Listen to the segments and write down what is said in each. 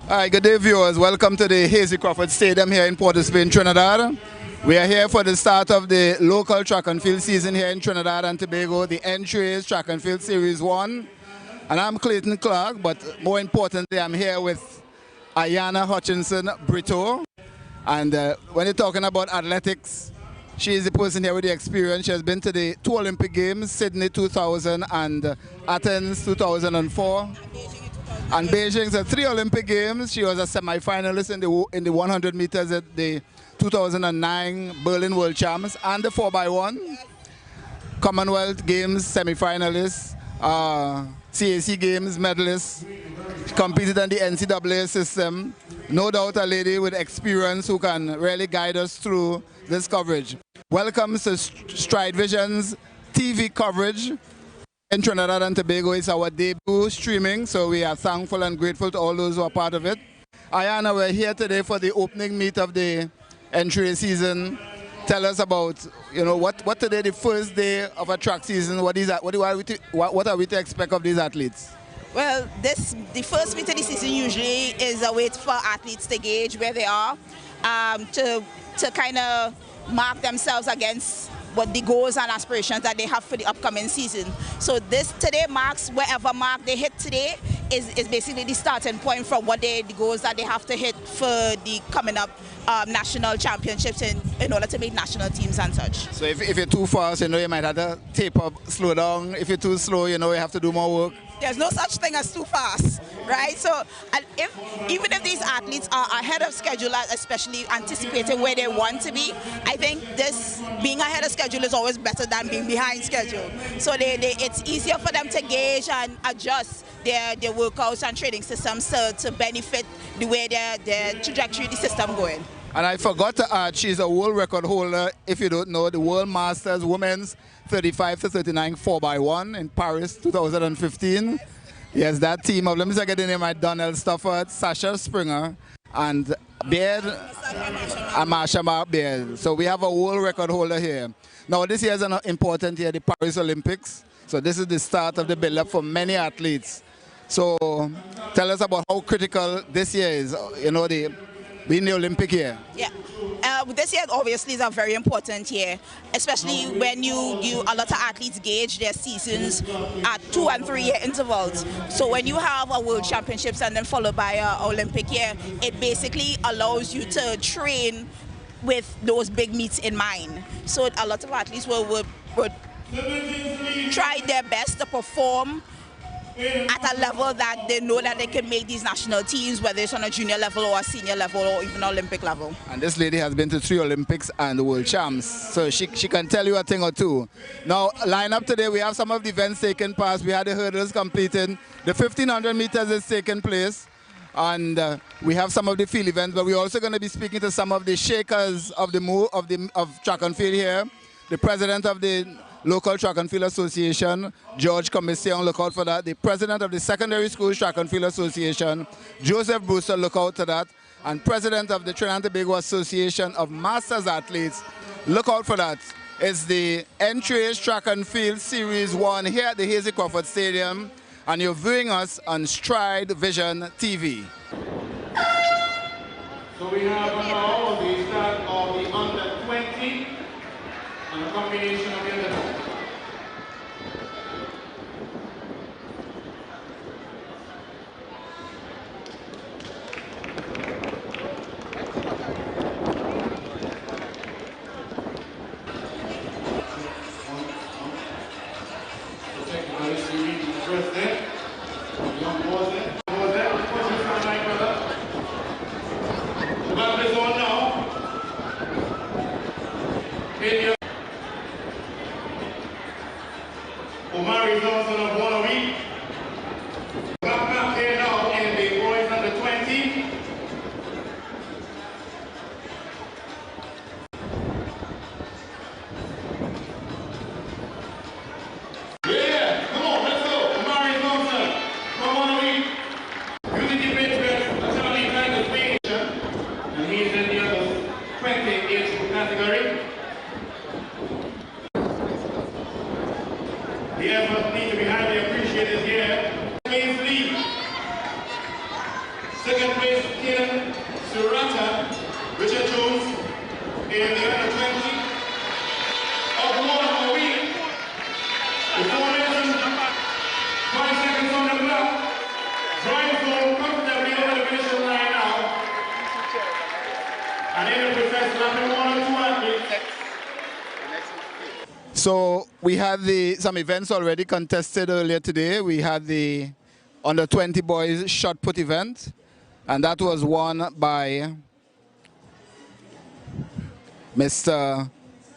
Hi, good day viewers. Welcome to the Hazy Crawford Stadium here in Port of Spain, Trinidad. We are here for the start of the local track and field season here in Trinidad and Tobago, the Entries Track and Field Series 1. And I'm Clayton Clark, but more importantly, I'm here with Ayana Hutchinson Brito. And when you're talking about athletics, she is the person here with the experience. She has been to the two Olympic Games, Sydney 2000 and Athens 2004. And Beijing, so 3 Olympic Games. She was a semi-finalist in the 100 meters at the 2009 Berlin World Champs and the 4x1. Commonwealth Games semi-finalist, CAC Games medalist. She competed in the NCAA system. No doubt a lady with experience who can really guide us through this coverage. Welcome to Stride Vision's TV coverage. In Trinidad and Tobago, it's our debut streaming, so we are thankful and grateful to all those who are part of it. Ayana, we're here today for the opening meet of the entry season. Tell us about, what today, the first day of a track season, what are we to expect of these athletes? Well, the first meet of the season usually is a way for athletes to gauge where they are, to kind of mark themselves against what the goals and aspirations that they have for the upcoming season. So today marks wherever mark they hit today is basically the starting point from the goals that they have to hit for the coming up national championships in order to make national teams and such. So if you're too fast, you might have to tape up, slow down. If you're too slow, you have to do more work. There's no such thing as too fast, right? So even if these athletes are ahead of schedule, especially anticipating where they want to be, I think this being ahead of schedule is always better than being behind schedule. So it's easier for them to gauge and adjust their workouts and training systems to benefit the way their trajectory of the system going. And I forgot to add, she's a world record holder, if you don't know, the World Masters Women's 35 to 39 4x1 in Paris 2015. Yes, that team of, let me get the name right, Donnell Stafford, Sasha Springer, and Beard, and Marsha Beard. So we have a world record holder here. Now this year is an important year, the Paris Olympics. So this is the start of the build-up for many athletes. So tell us about how critical this year is, being the Olympic year. Yeah, this year obviously is a very important year, especially when a lot of athletes gauge their seasons at 2 and 3 year intervals. So when you have a World Championships and then followed by an Olympic year, it basically allows you to train with those big meets in mind. So a lot of athletes would try their best to perform at a level that they know that they can make these national teams, whether it's on a junior level or a senior level or even Olympic level. And this lady has been to 3 Olympics and the World Champs, so she can tell you a thing or two. Now, line up today, we have some of the events taking place. We had the hurdles completed. The 1500 meters is taking place. And we have some of the field events, but we're also going to be speaking to some of the shakers of track and field here. The president of the Local Track and Field Association, George Commission, look out for that. The president of the Secondary Schools Track and Field Association, Joseph Brewster, look out for that. And president of the Trinidad and Tobago Association of Masters Athletes, look out for that. It's the Entries Track and Field Series 1 here at the Hazy Crawford Stadium, and you're viewing us on Stride Vision TV. So we have now the start of the under 20 and a combination of the other. Omar is also on 1 a week. Back here now in the boys under 20. Yeah, come on, let's go. Omar is also from 1 a week. So we had some events already contested earlier today. We had the under 20 boys shot put event, and that was won by Mr.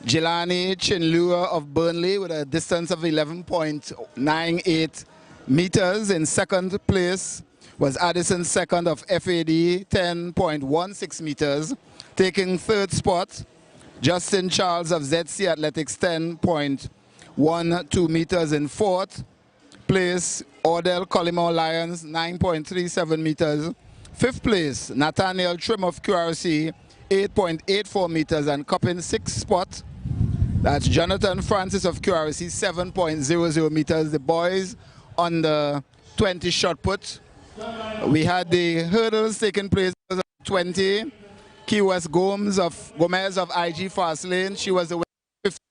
Jelani Chinlua of Burnley with a distance of 11.98 meters. In second place was Addison second of FAD, 10.16 meters. Taking third spot, Justin Charles of ZC Athletics, 10.12 meters. In fourth place, Ordell Collymore Lions, 9.37 meters. Fifth place, Nathaniel Trim of QRC, 8.84 meters. And cupping sixth spot, that's Jonathan Francis of QRC, 7.00 meters. The boys on the 20 shot put. We had the hurdles taking place at 20. Key West Gomez of IG Fast Lane. She was the winner,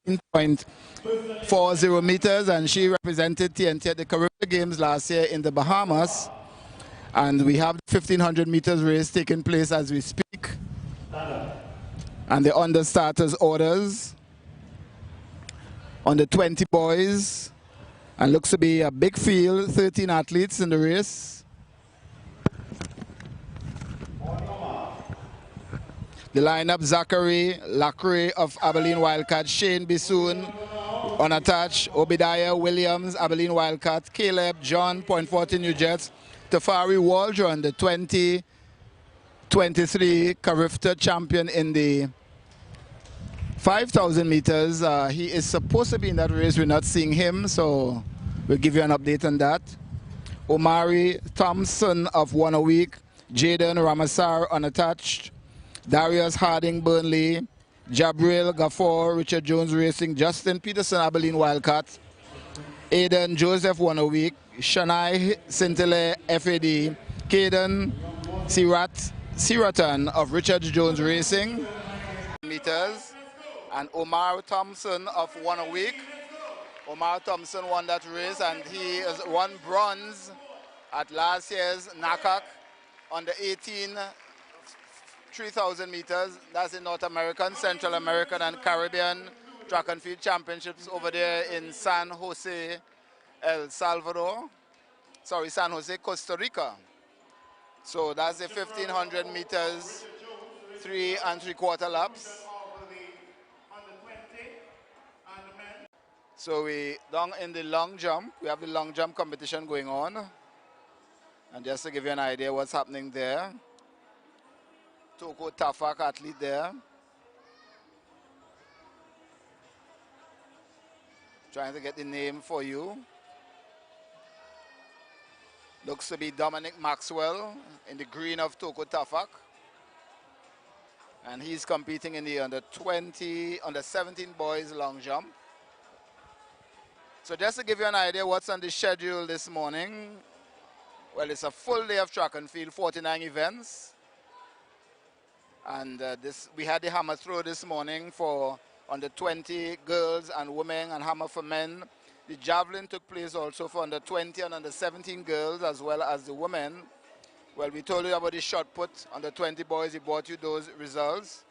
15.40 meters, and she represented TNT at the Caribbean Games last year in the Bahamas. And we have the 1500 meters race taking place as we speak. And the under starters orders on the 20 boys. And looks to be a big field, 13 athletes in the race. The lineup: Zachary Lacray of Abilene Wildcat, Shane Bissoon unattached, Obadiah Williams, Abilene Wildcat, Caleb John, Point 14 New Jets, Tafari Waldron, the 2023 Carifta champion in the 5,000 meters. He is supposed to be in that race. We're not seeing him, so we'll give you an update on that. Omari Thompson of One a Week, Jaden Ramasar unattached, Darius Harding Burnley, Jabril Gafford, Richard Jones Racing, Justin Peterson Abilene Wildcat, Aiden Joseph One a Week, Shania Sintele FAD, Caden Siratan of Richard Jones Racing meters, and Omar Thompson of One a Week. Omar Thompson won that race, and he has won bronze at last year's NACAC on the 3,000 meters. That's in North American, Central American, and Caribbean track and field championships over there in San Jose, San Jose, Costa Rica. So that's the 1500 meters, 3 3/4 laps. So we down in the long jump. We have the long jump competition going on. And just to give you an idea what's happening there, Toko Tafak athlete there. Trying to get the name for you. Looks to be Dominic Maxwell in the green of Toko Tafak. And he's competing in the under 17 boys long jump. So just to give you an idea what's on the schedule this morning, well, it's a full day of track and field, 49 events. And we had the hammer throw this morning for under 20 girls and women, and hammer for men. The javelin took place also for under 20 and under 17 girls, as well as the women. Well, we told you about the shot put under 20 boys. We brought you those results.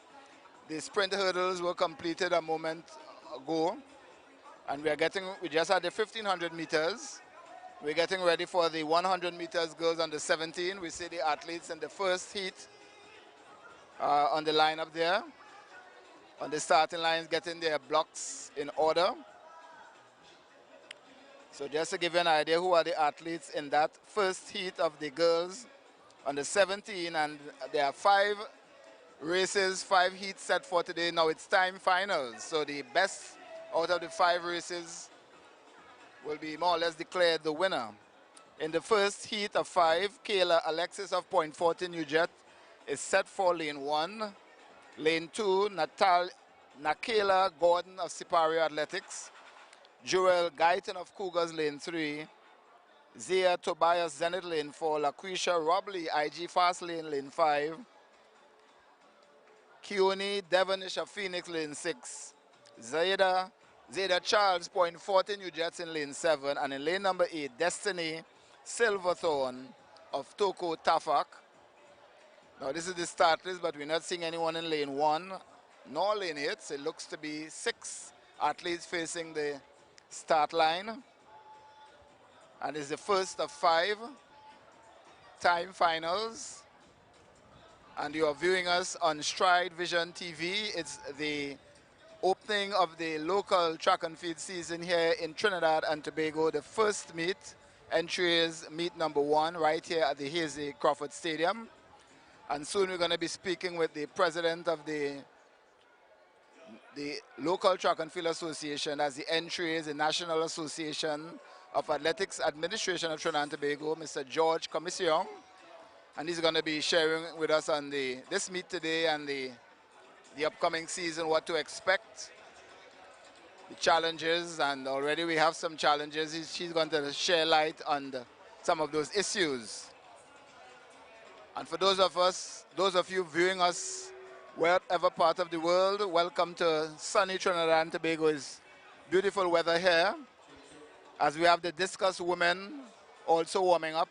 The sprint hurdles were completed a moment ago. And we just had the 1500 meters. We're getting ready for the 100 meters girls under 17. We see the athletes in the first heat on the line up there. On the starting lines, getting their blocks in order. So just to give you an idea who are the athletes in that first heat of the girls under 17, and there are 5 races, 5 heats set for today. Now it's time finals. So the best out of the 5 races will be more or less declared the winner. In the first heat of 5, Kayla Alexis of Point 14 New Jet is set for lane 1. Lane 2, Nakela Gordon of Sipario Athletics. Joel Guyton of Cougars lane 3. Zia Tobias Zenit lane 4. LaQuisha Robley IG Fast lane 5. Keone Devonish of Phoenix lane 6. Zayda Charles Point 14 New Jets in lane 7. And in lane number 8, Destiny Silverthorne of Toko Tafak. Now this is the start list, but we're not seeing anyone in lane 1 nor lane 8. So it looks to be 6 athletes facing the start line. And it's the first of 5 time finals. And you are viewing us on Stride Vision TV. It's the opening of the local track and field season here in Trinidad and Tobago. The first meet, entry is meet number 1 right here at the Hazy Crawford Stadium. And soon we're going to be speaking with the president of the local track and field association, as the entry is the National Association of Athletics Administration of Trinidad and Tobago, Mr. George Commission. And he's going to be sharing with us on this meet today and the upcoming season, what to expect, the challenges, and already we have some challenges. She's going to share light on some of those issues. And for those of you viewing us wherever part of the world, welcome to sunny Trinidad and Tobago. It's beautiful weather here, as we have the discus women also warming up.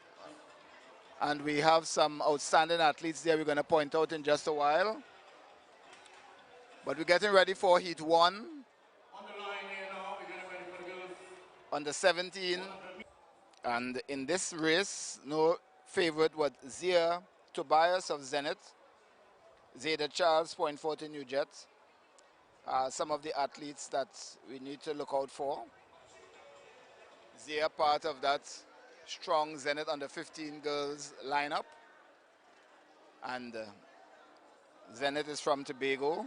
And we have some outstanding athletes there we're going to point out in just a while. But we're getting ready for Heat 1. On the line here now, we're getting ready for the girls. Under 17. And in this race, no favorite was Zia Tobias of Zenith, Zeta Charles, Point Fortin New Jet. Some of the athletes that we need to look out for. Zia part of that strong Zenith under 15 girls lineup. And Zenith is from Tobago.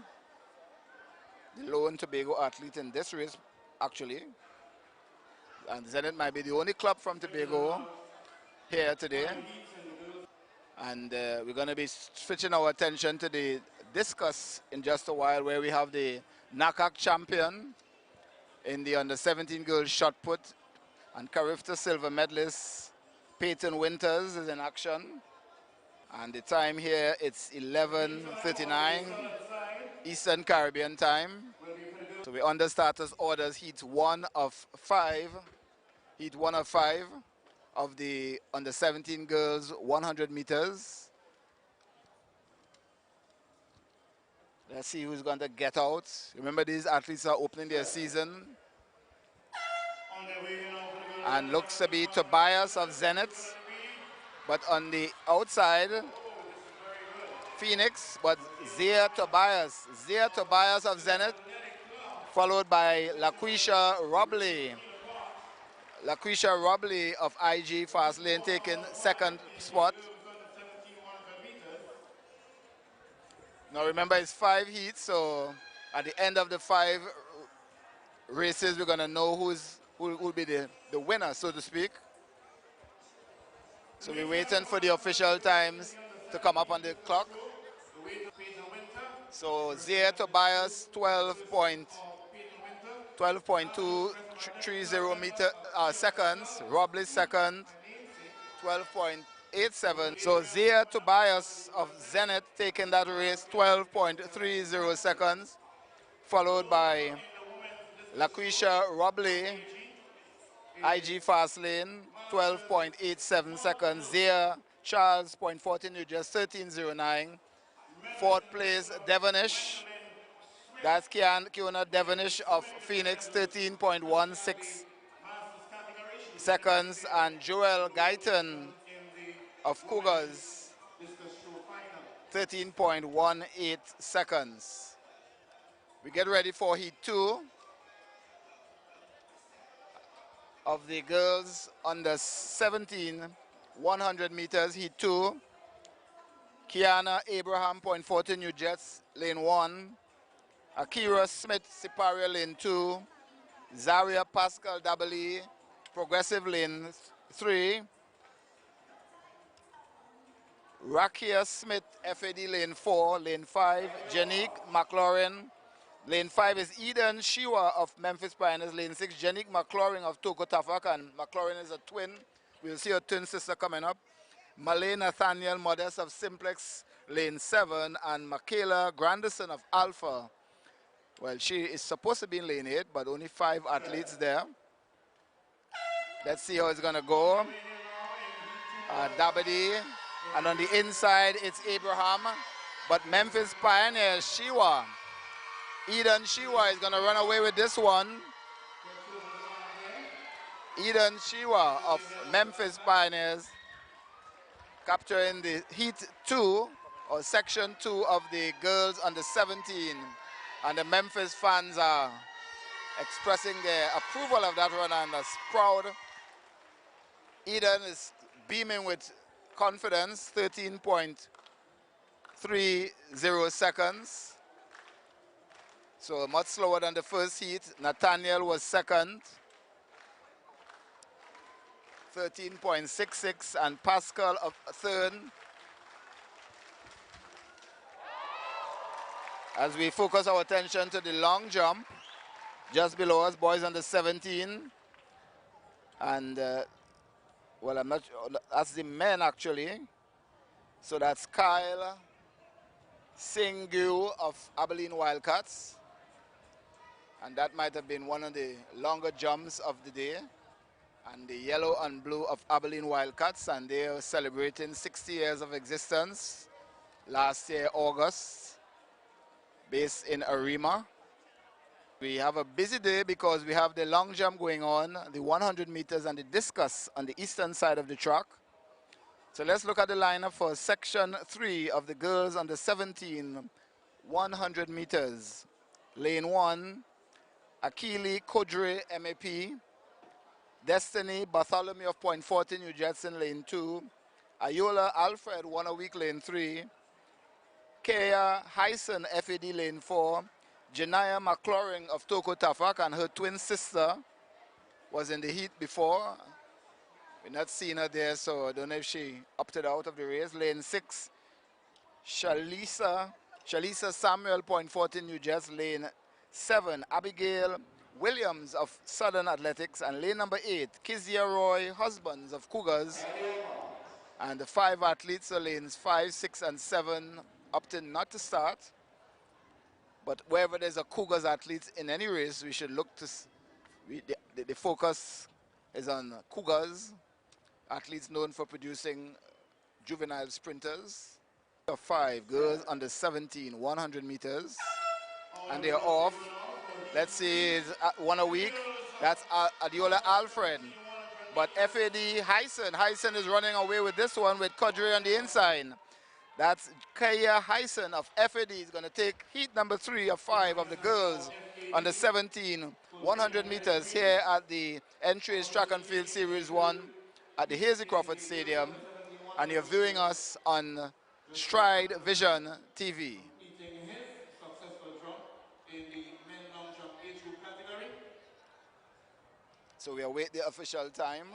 The lone Tobago athlete in this race, actually. And Zenith might be the only club from Tobago here today. And we're going to be switching our attention to the discus in just a while, where we have the NACAC champion in the under-17 girls shot put, and Carifta silver medalist Peyton Winters is in action. And the time here, it's 11:39 Eastern Caribbean time. So we're under status orders, Heat 1 of 5. Heat 1 of 5 of the under-17 girls 100 meters. Let's see who's going to get out. Remember, these athletes are opening their season. And looks to be Tobias of Zenith. But on the outside, Phoenix, but Zia Tobias of Zenith, followed by LaQuisha Robley of IG Fast Lane taking second spot. Now remember, it's 5 heats, so at the end of the 5 races, we're going to know who will be the winner, so to speak. So we're waiting for the official times to come up on the clock. So Zia Tobias 12.230 seconds. Robley second, 12.87. So Zia Tobias of Zenith taking that race, 12.30 seconds, followed by LaQuisha Robley, IG Fast Lane, 12.87 seconds. Zia Charles, Point Fortin New Jersey, 13.09. Fourth place, Devonish. That's Kiona Devonish of Phoenix, 13.16 seconds. And Joel Guyton of Cougars, 13.18 seconds. We get ready for Heat 2 of the girls under 17 100 meters. Heat 2. Kiana Abraham, Point Fortin New Jets, lane 1. Akira Smith, Siparia, lane 2. Zaria Pascal Dabali, Progressive, lane 3. Rakia Smith, FAD, lane 4. Lane 5, Janique McLaurin. Lane 5 is Eden Shiwa of Memphis Pioneers. Lane 6, Janique McLaurin of Toko Tafak, and McLaurin is a twin. We'll see her twin sister coming up. Malay Nathaniel Modest of Simplex, lane 7, and Michaela Grandison of Alpha. Well, she is supposed to be in lane 8, but only 5 athletes there. Let's see how it's going to go. Dabadi, and on the inside, it's Abraham. But Memphis Pioneers, Shiwa, Eden Shiwa is going to run away with this one. Eden Shiwa of Memphis Pioneers capturing the Heat 2 or Section 2 of the girls under 17. And the Memphis fans are expressing their approval of that run and are proud. Eden is beaming with confidence, 13.30 seconds. So much slower than the first heat. Nathaniel was second, 13.66, and Pascal of third. As we focus our attention to the long jump, just below us, boys under 17. And, well, I'm not sure, that's the men actually. So that's Kyle Singhu of Abilene Wildcats. And that might have been one of the longer jumps of the day. And the yellow and blue of Abilene Wildcats, and they are celebrating 60 years of existence last year, August, based in Arima. We have a busy day because we have the long jump going on, the 100 meters and the discus on the eastern side of the track. So let's look at the lineup for Section 3 of the girls under 17, 100 meters. Lane 1, Akili Kodre, MAP. Destiny Bartholomew of Point 40, New Jersey, lane 2. Ayola Alfred, 1 a week, lane 3. Kea Hyson, FAD, lane 4. Janaya McLaurin of Toko Tafak, and her twin sister was in the heat before. We're not seeing her there, so I don't know if she opted out of the race. Lane 6, Shalisa Samuel, Point 40, New Jersey, lane 7. Abigail Williams of Southern Athletics, and lane number 8, Kizia Roy Husbands of Cougars. And the 5 athletes are lanes 5, 6, and 7 opted not to start. But wherever there's a Cougars athlete in any race, we should look to, the focus is on Cougars, athletes known for producing juvenile sprinters. 5 girls under 17, 100 meters, and they're off. Let's see, it's 1 a week. That's Adiola Alfred. But FAD Hyson is running away with this one with Kodre on the inside. That's Kaya Hyson of FAD is going to take heat number 3 of 5 of the girls under 17, 100 meters here at the Entries Track and Field Series 1 at the Hazy Crawford Stadium. And you're viewing us on Stride Vision TV. So we await the official time.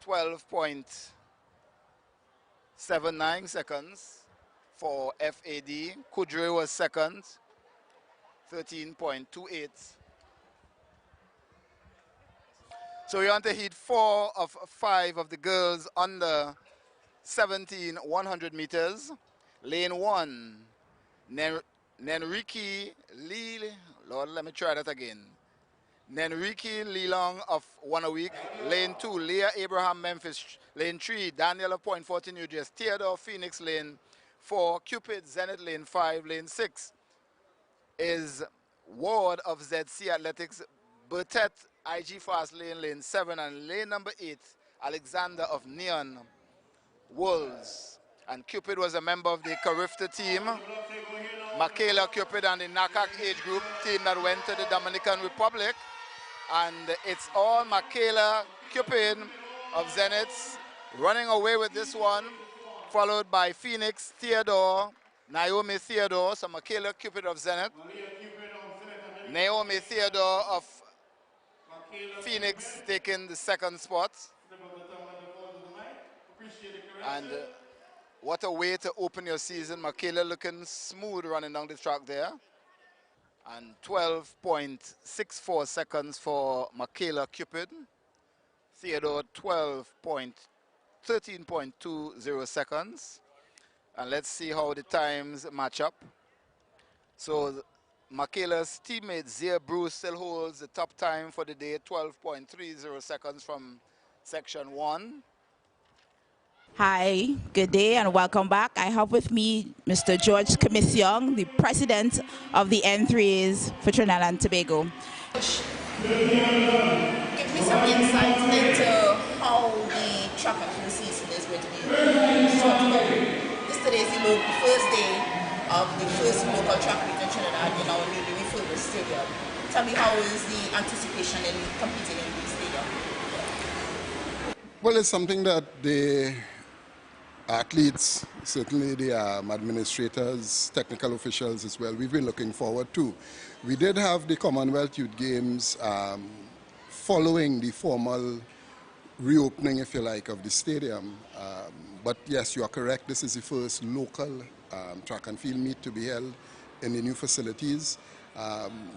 12.79 seconds for FAD. Kudre was second, 13.28. So we're on to heat 4 of 5 of the girls under 17, 100 meters. Lane 1, Nenriki Lee, Lord, let me try that again. Nenriki Lilong of 1 a week. Lane 2, Leah Abraham Memphis. Lane 3, Daniel of Point 40, New Jersey. Theodore Phoenix, lane 4. Cupid Zenith, lane 5. Lane 6 is Ward of ZC Athletics. Bertet IG Fast lane 7. And lane number 8, Alexander of Neon Wolves. And Cupid was a member of the Carifta team. Michaela Cupid and the Nakak age group team that went to the Dominican Republic. And it's all Michaela Cupid of Zenith running away with this one, followed by Phoenix Theodore, Naomi Theodore, so Michaela Cupid of Zenith, Naomi Theodore of Phoenix taking the second spot. And what a way to open your season. Michaela looking smooth running down the track there. And 12.64 seconds for Michaela Cupid. Theodore 13.20 seconds. And let's see how the times match up. So Michaela's teammate Zia Bruce still holds the top time for the day, 12.30 seconds from section 1. Hi, good day and welcome back. I have with me Mr. George Young, the president of the N3s for Trinidad and Tobago. Give me some insight into how the track and field season is going to be sorted out. Yesterday is the first day of the first local track meet in Trinidad in our newly refurbished stadium. Tell me, how is the anticipation in competing in the stadium? Well, it's something that the athletes, certainly the administrators, technical officials as well, we've been looking forward to. We did have the Commonwealth Youth Games following the formal reopening, if you like, of the stadium. But yes, you are correct, this is the first local track and field meet to be held in the new facilities.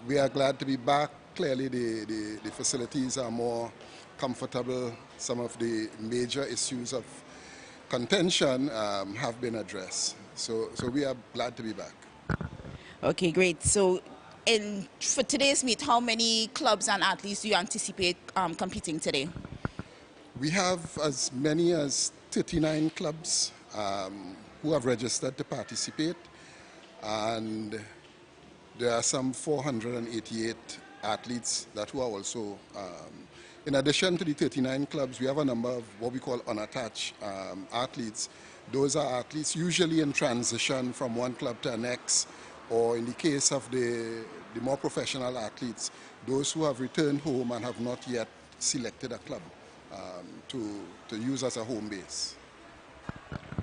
We are glad to be back. Clearly the facilities are more comfortable. Some of the major issues of contention have been addressed. So we are glad to be back. Okay, great. So for today's meet, how many clubs and athletes do you anticipate competing today? We have as many as 39 clubs who have registered to participate, and there are some 488 athletes that who are also in addition to the 39 clubs, we have a number of what we call unattached athletes. Those are athletes usually in transition from one club to the next, or in the case of the more professional athletes, those who have returned home and have not yet selected a club to use as a home base.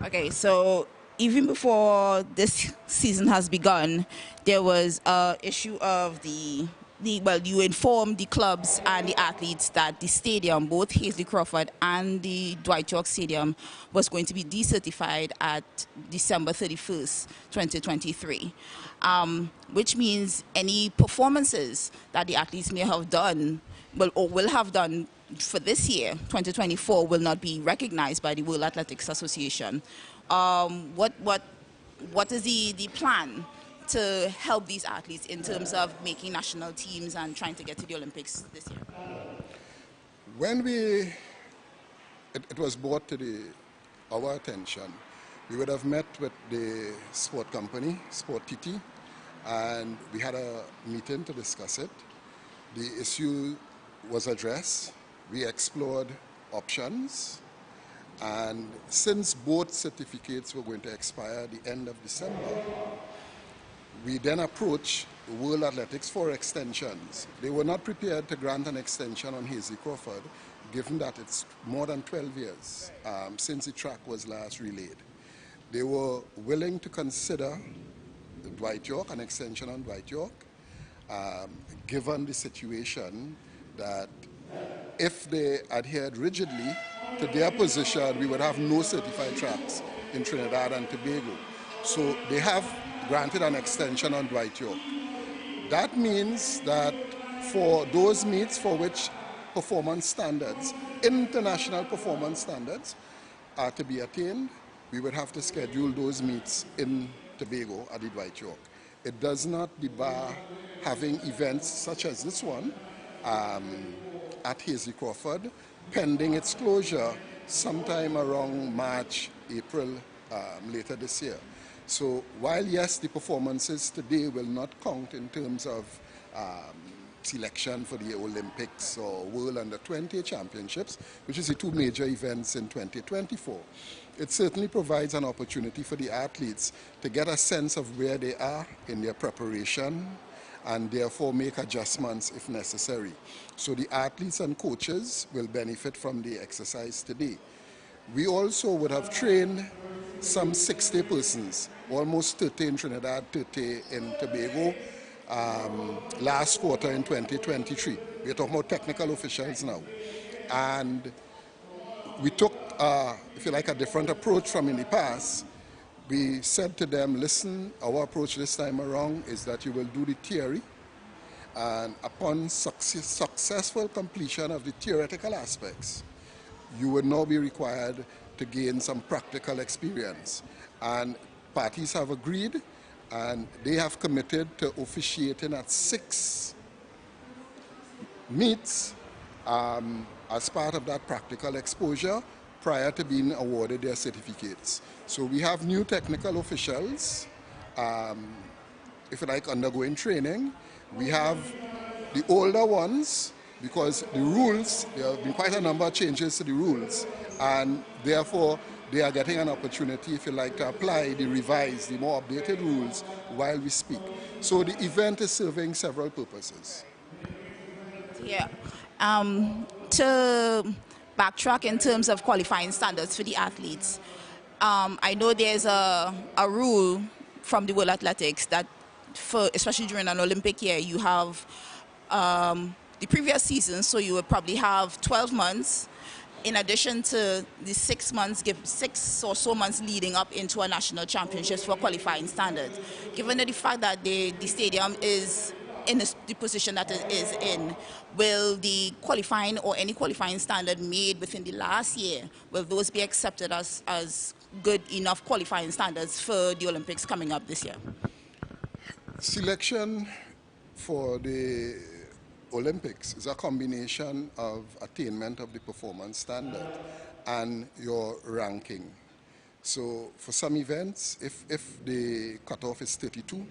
Okay, so even before this season has begun, there was an issue of you informed the clubs and the athletes that the stadium, both Hazley Crawford and the Dwight York Stadium, was going to be decertified at December 31st, 2023, which means any performances that the athletes may have done, or will have done for this year, 2024, will not be recognized by the World Athletics Association. What is the plan to help these athletes in terms of making national teams and trying to get to the Olympics this year? When it was brought to our attention, we would have met with the sport company, Sport TT, and we had a meeting to discuss it. The issue was addressed. We explored options, and since both certificates were going to expire at the end of December, we then approached the World Athletics for extensions. They were not prepared to grant an extension on Hazley Crawford, given that it's more than 12 years since the track was last relayed. They were willing to consider Dwight York, an extension on Dwight York, given the situation that if they adhered rigidly to their position, we would have no certified tracks in Trinidad and Tobago. So they have granted an extension on Dwight York. That means that for those meets for which performance standards, international performance standards, are to be attained, we would have to schedule those meets in Tobago at the Dwight York. It does not debar having events such as this one at Hazley Crawford, pending its closure sometime around March, April later this year. So while yes, the performances today will not count in terms of selection for the Olympics or World Under-20 Championships, which is the two major events in 2024, it certainly provides an opportunity for the athletes to get a sense of where they are in their preparation and therefore make adjustments if necessary. So the athletes and coaches will benefit from the exercise today. We also would have trained some 60 persons, almost 30 in Trinidad, 30 in Tobago, last quarter in 2023. We're talking about technical officials now. And we took, if you like, a different approach from in the past. We said to them, listen, our approach this time around is that you will do the theory, and upon successful completion of the theoretical aspects, you would now be required to gain some practical experience. And parties have agreed, and they have committed to officiating at 6 meets as part of that practical exposure, prior to being awarded their certificates. So we have new technical officials, if you like, undergoing training. We have the older ones, because the rules, there have been quite a number of changes to the rules, and therefore they are getting an opportunity, if you like, to apply the revised, the more updated rules while we speak. So the event is serving several purposes. Yeah. To backtrack in terms of qualifying standards for the athletes, I know there's a rule from the World Athletics that, especially during an Olympic year, you have the previous season, so you would probably have 12 months in addition to the 6 months, 6 or so months leading up into a national championships for qualifying standards. Given the fact that the stadium is in the position that it is in, will the qualifying or any qualifying standard made within the last year, will those be accepted as good enough qualifying standards for the Olympics coming up this year? Selection for the Olympics is a combination of attainment of the performance standard and your ranking. So for some events, if the cutoff is 32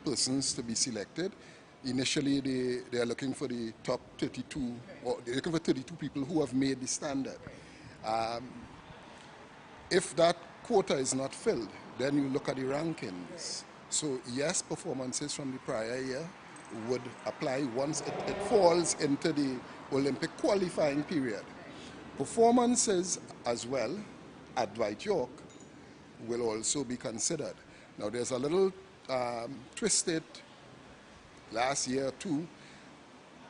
persons to be selected, initially they are looking for the top 32, or they're looking for 32 people who have made the standard. If that quota is not filled, then you look at the rankings. So yes, performances from the prior year would apply once it falls into the Olympic qualifying period. Performances as well at Dwight York will also be considered. Now there's a little twisted last year too,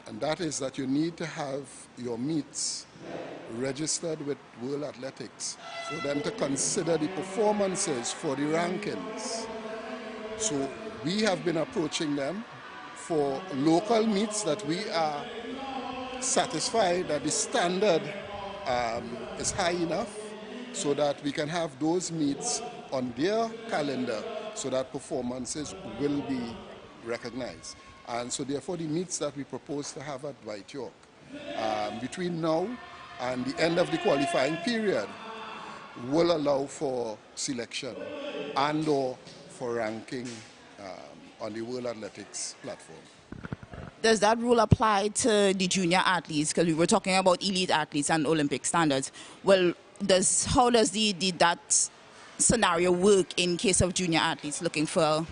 and that is that you need to have your meets registered with World Athletics for them to consider the performances for the rankings. So we have been approaching them for local meets that we are satisfied that the standard is high enough so that we can have those meets on their calendar so that performances will be recognized. And so therefore the meets that we propose to have at Dwight York between now and the end of the qualifying period will allow for selection and or for ranking on the World Athletics platform. Does that rule apply to the junior athletes? Because we were talking about elite athletes and Olympic standards. Well, how does that scenario work in case of junior athletes looking for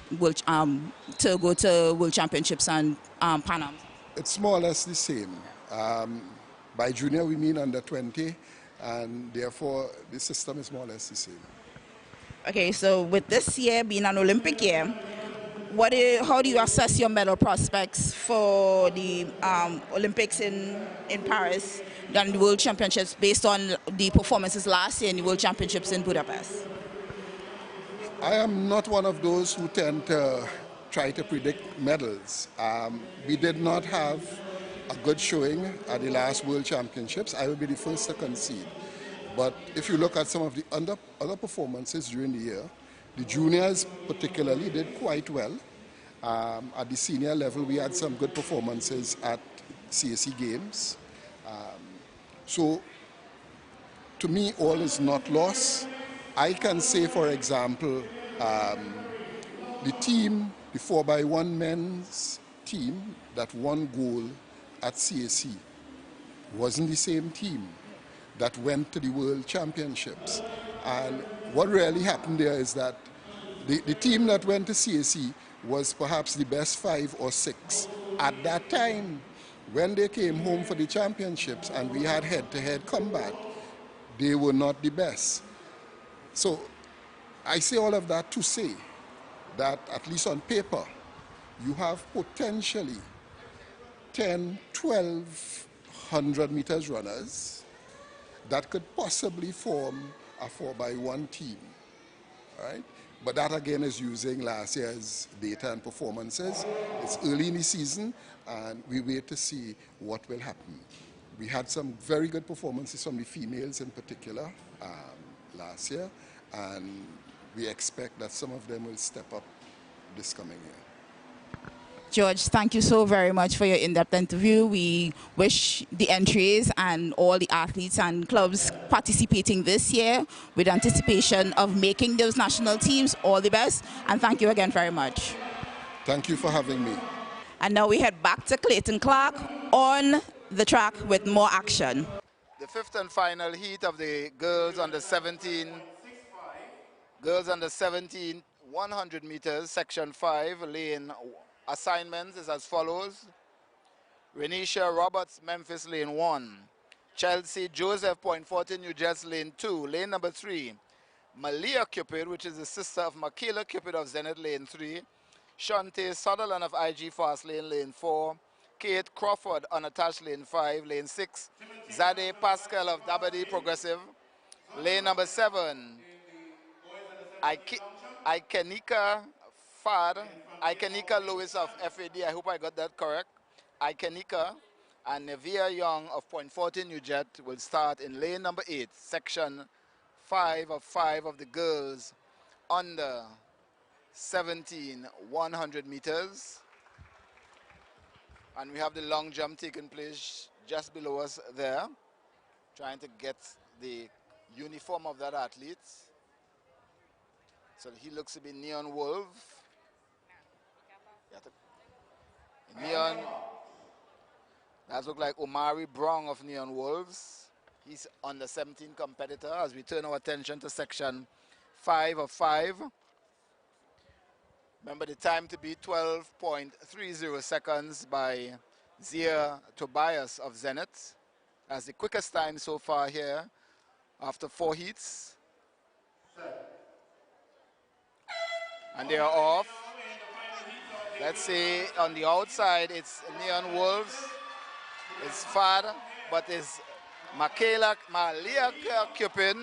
to go to World Championships and Pan Am? It's more or less the same. By junior we mean under 20, and therefore the system is more or less the same. Okay, so with this year being an Olympic year, how do you assess your medal prospects for the Olympics in Paris and the World Championships based on the performances last year in the World Championships in Budapest? I am not one of those who tend to try to predict medals. We did not have a good showing at the last World Championships. I will be the first to concede. But if you look at some of the other performances during the year, the juniors particularly did quite well. At the senior level, we had some good performances at CAC Games. So, to me, all is not lost. I can say, for example, the 4x1 men's team that won gold at CAC wasn't the same team that went to the World Championships. And what really happened there is that the team that went to CAC was perhaps the best 5 or 6 at that time. When they came home for the championships and we had head-to-head combat, they were not the best. So I say all of that to say that at least on paper, you have potentially 10, 12 100 meters runners that could possibly form a 4x1 team, all right? But that again is using last year's data and performances. It's early in the season and we wait to see what will happen. We had some very good performances from the females in particular last year, and we expect that some of them will step up this coming year. George, thank you so very much for your in-depth interview. We wish the entries and all the athletes and clubs participating this year with anticipation of making those national teams all the best. And thank you again very much. Thank you for having me. And now we head back to Clayton Clark on the track with more action. The fifth and final heat of the girls under 17, 100 meters, section 5, lane assignments is as follows. Renisha Roberts, Memphis, lane 1. Chelsea Joseph, Point 14, New Jersey, lane 2. Lane number 3, Malia Cupid, which is the sister of Michaela Cupid of Zenith, lane 3. Shante Sutherland of IG Fast lane 4. Kate Crawford, unattached, lane 5. Lane 6, Zade Pascal of Dabadi Progressive. Lane number 7, Ikenika Fad, Ikenika Lewis of FAD, I hope I got that correct. Ikenika and Nevia Young of Point 14 New Jet will start in lane number 8, section 5 of the girls under 17, 100 meters. And we have the long jump taking place just below us there, trying to get the uniform of that athlete. So he looks to be Neon Wolf. Neon, that looks like Omari Brown of Neon Wolves. He's under 17 competitor as we turn our attention to section 5 of 5. Remember the time to be 12.30 seconds by Zia Tobias of Zenith. As the quickest time so far here after 4 heats. And they are off. Let's see, on the outside it's Neon Wolves, it's Fad, but it's Malia Cupid,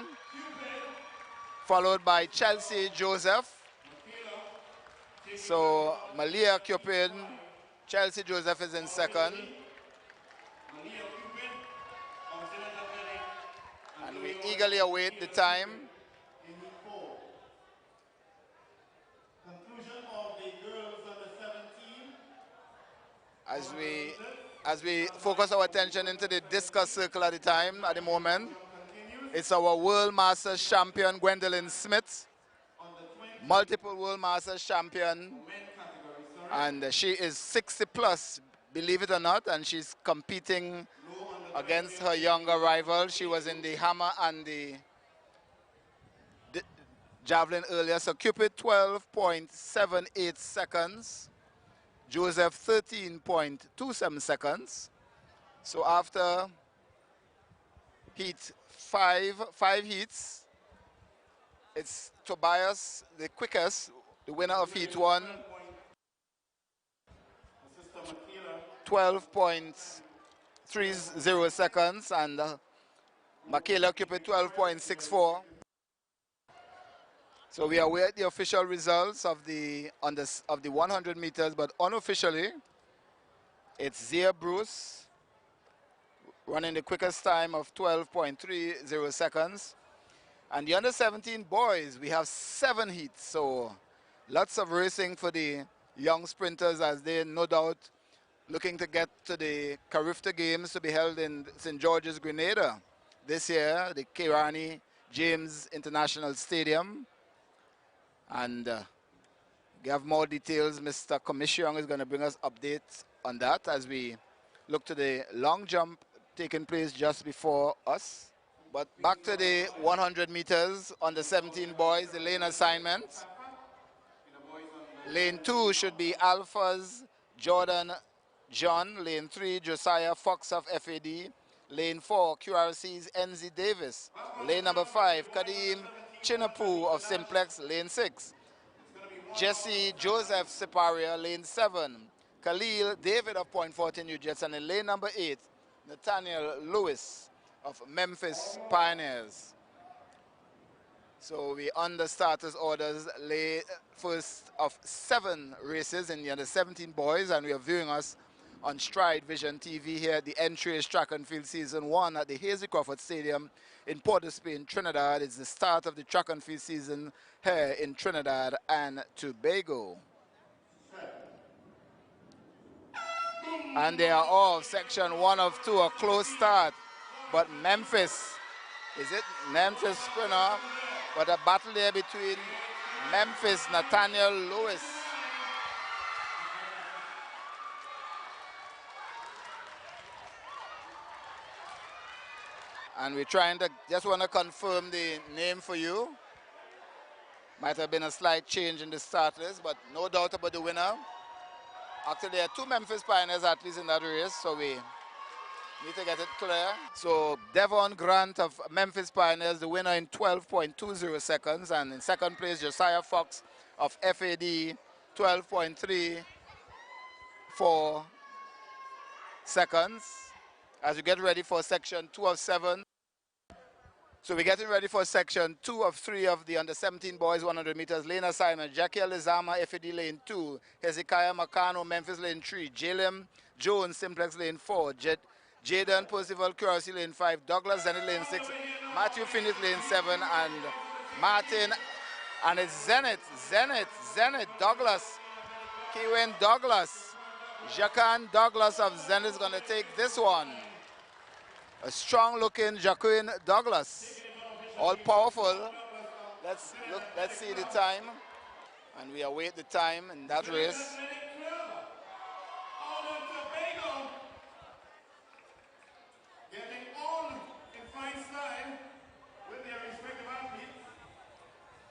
followed by Chelsea Joseph. So Malia Cupid, Chelsea Joseph is in second. And we eagerly await the time. As we focus our attention into the discus circle at the moment, it's our World Masters champion Gwendolyn Smith, multiple World Masters champion, and she is 60 plus, believe it or not, and she's competing against her younger rival. She was in the hammer and the javelin earlier. So Cupid 12.78 seconds. Joseph 13.27 seconds. So after heat five heats, it's Tobias, the quickest, the winner of heat 1, 12.30 seconds, and Michaela Cupid 12.64. So we await the official results of the 100 meters, but unofficially, it's Zia Bruce running the quickest time of 12.30 seconds. And the under 17 boys, we have 7 heats, so lots of racing for the young sprinters as they no doubt looking to get to the Carifta Games to be held in St. George's, Grenada this year, the Kirani James International Stadium. And we have more details. Mr. Commission is going to bring us updates on that as we look to the long jump taking place just before us. But back to the 100 meters on the 17 boys, the lane assignment. Lane 2 should be Alphas Jordan John. Lane 3, Josiah Fox of FAD. Lane 4, QRC's NZ Davis. Lane number 5, Kadeem Chinapu of Simplex. Lane 6, Jesse Joseph Siparia. Lane 7, Khalil David of Point 14 New Jets. And in lane number 8, Nathaniel Lewis of Memphis Pioneers. So we under starters orders lay first of 7 races in the under 17 boys, and we are viewing us on Stride Vision TV here at the Entries Track and Field Season 1 at the Hazy Crawford Stadium in Port of Spain, Trinidad. It's the start of the track and field season here in Trinidad and Tobago. And they are off. Section 1 of 2, a close start. But Memphis, is it Memphis sprinter? But a battle there between Memphis, Nathaniel Lewis. And we're trying to, just want to confirm the name for you. Might have been a slight change in the start list, but no doubt about the winner. Actually, there are 2 Memphis Pioneers at least in that race, so we need to get it clear. So Devon Grant of Memphis Pioneers, the winner in 12.20 seconds. And in second place, Josiah Fox of FAD, 12.34 seconds. As we get ready for section 2 of 7. So we're getting ready for section 2 of 3 of the under-17 boys 100 meters. Lane assignment: Jackie Elizama, FAD lane 2. Hezekiah Makano, Memphis lane 3. Jalem Jones, Simplex lane 4. Jaden Percival, Curacao lane 5. Douglas Zenith lane 6. Matthew Finney lane 7. And Martin, and it's Zenith, Douglas. Kewen Douglas. Jacan Douglas of Zenith is going to take this one. A strong-looking Jaquin Douglas, all powerful. Let's see the time, and we await the time in that race.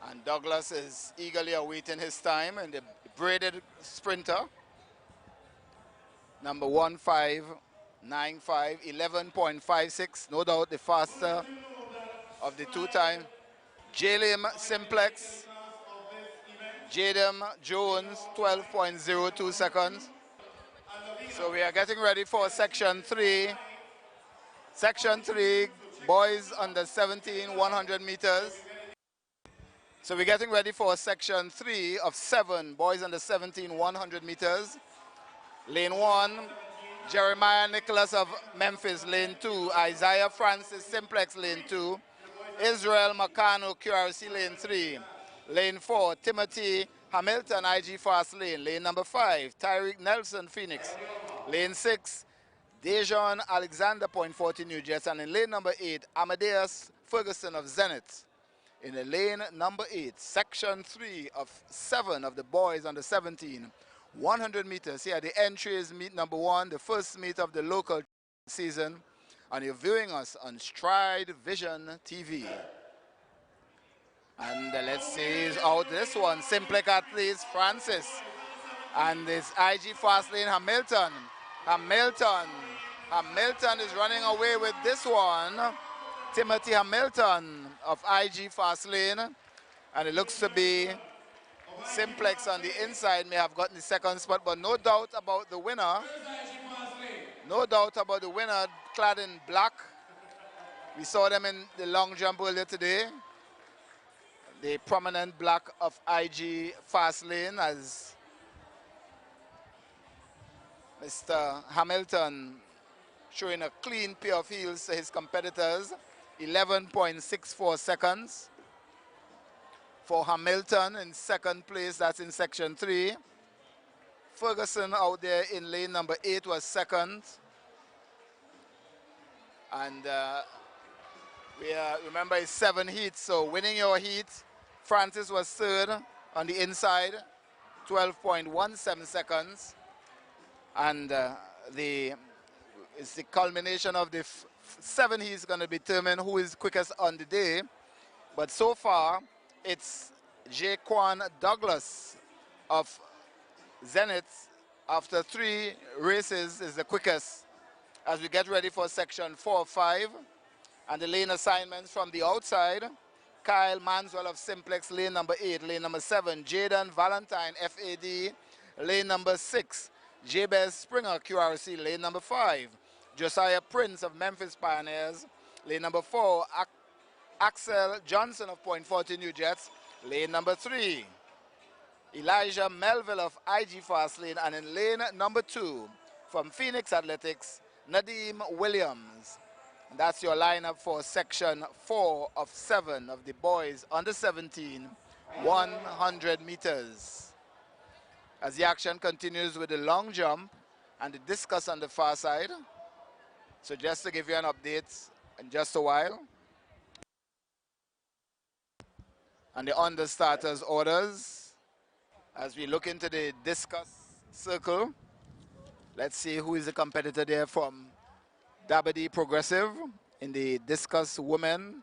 And Douglas is eagerly awaiting his time, and the braided sprinter, number 1595, 11.56, no doubt the faster of the 2 time. Jalem Simplex, Jadem Jones, 12.02 seconds. So we are getting ready for section 3. Section 3, boys under 17, 100 meters. So we're getting ready for section 3 of 7, boys under 17, 100 meters. Lane 1, Jeremiah Nicholas of Memphis, lane 2. Isaiah Francis Simplex, lane 2. Israel Makano, QRC, lane 3. Lane 4, Timothy Hamilton, IG Fast Lane. Lane number 5, Tyreek Nelson, Phoenix. Lane 6, Dejon Alexander, Point 40, New Jets. And in lane number 8, Amadeus Ferguson of Zenith. In the lane number 8, section 3 of 7 of the boys under 17. 100 meters. Here the entry is meet number 1, the first meet of the local season, and you're viewing us on Stride Vision TV. And let's see out this one. Simplex athletes Francis, and this IG Fast Lane Hamilton. Hamilton is running away with this one. Timothy Hamilton of IG Fast Lane, and it looks to be Simplex on the inside may have gotten the second spot, but no doubt about the winner. No doubt about the winner, clad in black. We saw them in the long jump earlier today. The prominent black of IG Fast Lane, as Mr. Hamilton showing a clean pair of heels to his competitors. 11.64 seconds. For Hamilton in second place, that's in section 3. Ferguson out there in lane number 8 was second. And remember it's 7 heats, so winning your heat, Francis was third on the inside, 12.17 seconds. And it's the culmination of the 7 heats going to determine who is quickest on the day. But so far, it's Jaquan Douglas of Zenith, after 3 races, is the quickest. As we get ready for section 4 of 5, and the lane assignments from the outside: Kyle Manswell of Simplex, lane number 8. Lane number 7, Jaden Valentine, FAD, lane number 6. Jabez Springer, QRC, lane number 5. Josiah Prince of Memphis Pioneers, lane number 4. Axel Johnson of Point 40 New Jets, lane number 3. Elijah Melville of IG Fast Lane, and in lane number 2, from Phoenix Athletics, Nadeem Williams. And that's your lineup for section 4 of 7 of the boys under 17, 100 meters. As the action continues with the long jump, and the discus on the far side. So just to give you an update in just a while. And the understarters orders. As we look into the discus circle, let's see who is the competitor there from Dabadi Progressive in the discus women.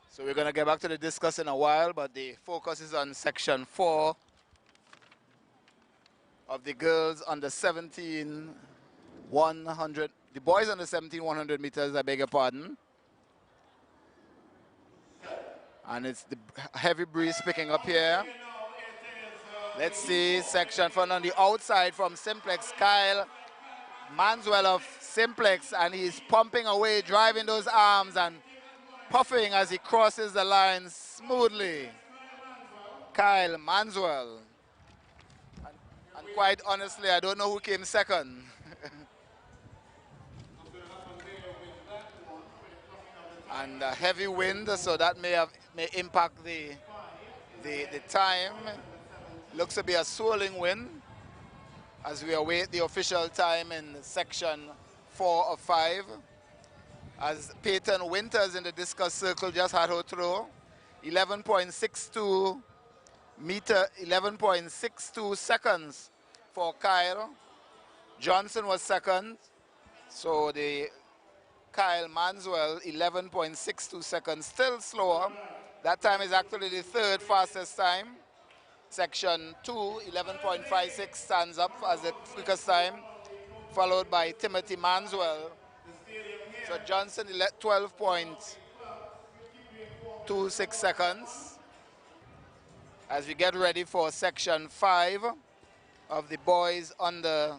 So we're going to get back to the discus in a while, but the focus is on section 4 of the girls under 17 100, the boys under 17 100 meters, I beg your pardon. And it's the heavy breeze picking up here. Let's see section 4 on the outside from Simplex, Kyle Manswell of Simplex, and he's pumping away, driving those arms and puffing as he crosses the line smoothly. Kyle Manswell. And quite honestly, I don't know who came second. And a heavy wind, so that may impact the time. Looks to be a swirling wind as we await the official time in section 4 of 5. As Peyton Winters in the discus circle just had her throw. 11.62 meter, 11.62 seconds for Kyle. Johnson was second. So the Kyle Manswell, 11.62 seconds, still slower. That time is actually the third fastest time. Section 2, 11.56 stands up as the quickest time, followed by Timothy Manswell. So Johnson, 12.26 seconds. As we get ready for section 5 of the boys under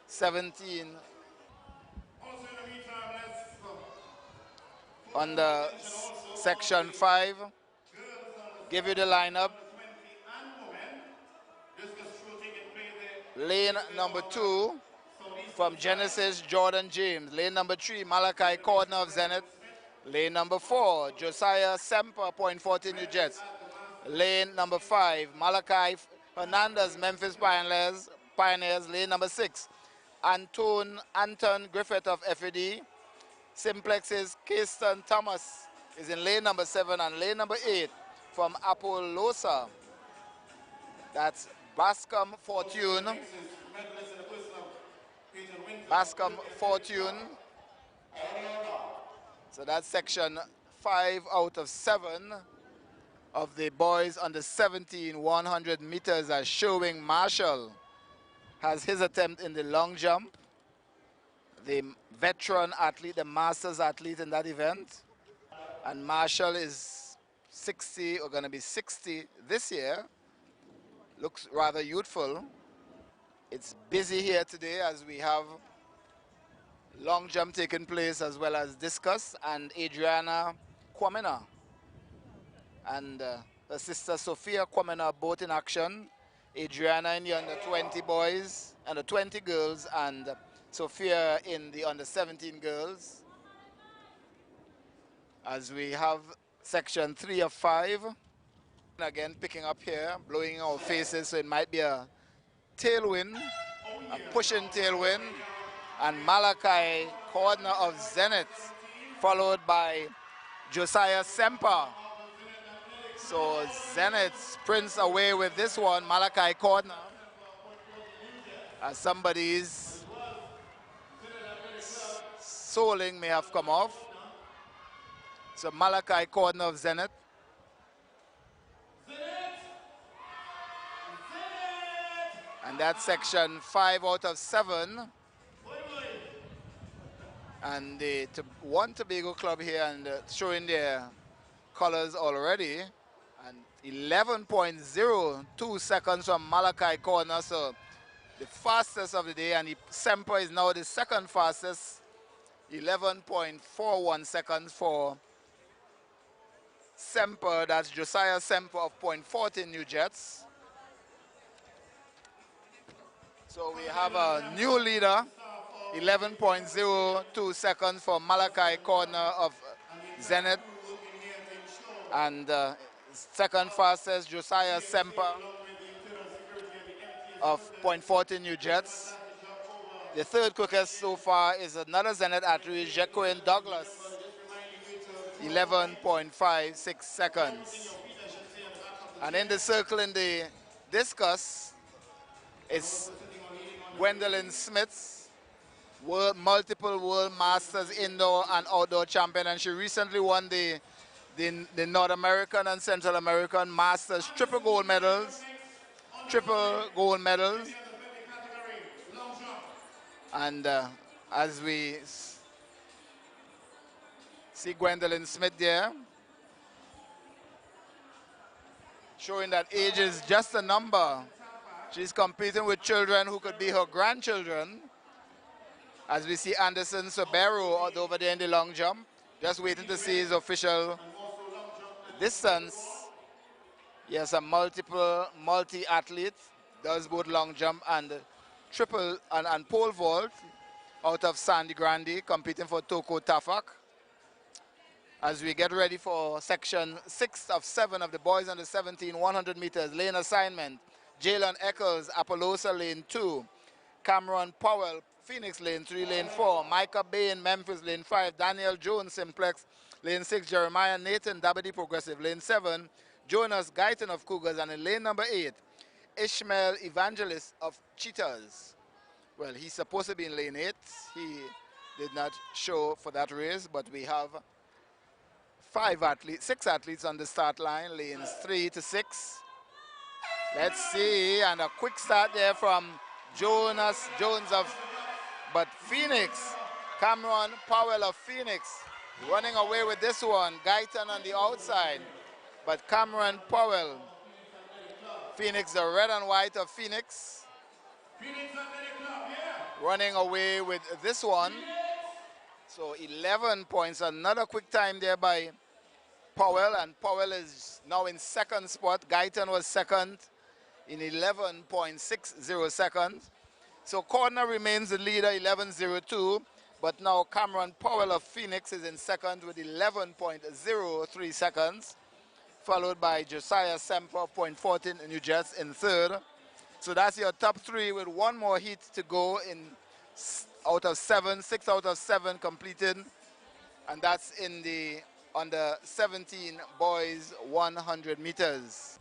17. Under section 5, give you the lineup. Lane number 2 from Genesis, Jordan James. Lane number 3, Malachi Cordner of Zenith. Lane number 4, Josiah Semper, .14 New Jets. Lane number 5, Malachi Hernandez, Memphis Pioneers. Lane number 6, Anton Griffith of FED. Simplex's Keyston Thomas is in lane number 7, and lane number 8 from Apollosa. That's Bascom Fortune. Bascom Fortune. So that's section 5 out of 7 of the boys under 17 100 meters, as showing Marshall has his attempt in the long jump. The veteran athlete, the masters athlete in that event. And Marshall is 60, or going to be 60 this year. Looks rather youthful. It's busy here today as we have long jump taking place as well as discus, and Adriana Kwamina and her sister Sophia Kwamina both in action. Adriana in the under 20 boys, under 20 girls, and Sophia in the under 17 girls. As we have section 3 of 5. Again, picking up here, blowing our faces, so it might be a tailwind, a pushing tailwind. And Malachi Cordner of Zenith, followed by Josiah Semper. So Zenith sprints away with this one, Malachi Cordner. As somebody's soling may have come off. So Malachi Cordner of Zenith. And that's section 5 out of 7. And the one Tobago club here, and showing their colors already. And 11.02 seconds from Malachi Cordner. So the fastest of the day, and Semper is now the second fastest. 11.41 seconds for Semper. That's Josiah Semper of .14 New Jets. So we have a new leader, 11.02 seconds for Malachi Cordner of Zenith. And second fastest, Josiah Semper of .14 New Jets. The third quickest so far is another Zenith athlete, Jacqueline Douglas, 11.56 seconds. And in the circle in the discus is Gwendolyn Smith, multiple World Masters indoor and outdoor champion, and she recently won the North American and Central American Masters triple gold medals. And as we see Gwendolyn Smith there, showing that age is just a number. She's competing with children who could be her grandchildren. As we see Anderson Sobero over there in the long jump, just waiting to see his official distance. He has a multi-athlete, does both long jump and triple and pole vault out of Sandy Grande, competing for Toko Tafak. As we get ready for section 6 of 7 of the boys under 17, 100 meters, lane assignment, Jalen Eccles, Appaloosa, lane 2, Cameron Powell, Phoenix, lane 3, lane 4, Micah Bain, Memphis, lane 5, Daniel Jones, Simplex, lane 6, Jeremiah Nathan, WD Progressive, lane 7, Jonas Guyton of Cougars, and in lane number 8, Ishmael Evangelist of Cheetahs. Well, he's supposed to be in lane 8. He did not show for that race, but we have 6 athletes on the start line, lanes 3 to 6. Let's see, and a quick start there from Jonas Jones but Phoenix, Cameron Powell of Phoenix, running away with this one. Guyton on the outside, but Cameron Powell, Phoenix, the red and white of Phoenix, running away with this one. So 11 points, another quick time there by Powell, and Powell is now in second spot. Guyton was second in 11.60 seconds. So Cordner remains the leader, 11.02, but now Cameron Powell of Phoenix is in second with 11.03 seconds, followed by Josiah Semper of Point 14 New Jets in third. So that's your top 3 with one more heat to go in out of 7, 6 out of 7 completed, and that's in the under 17 boys 100 meters.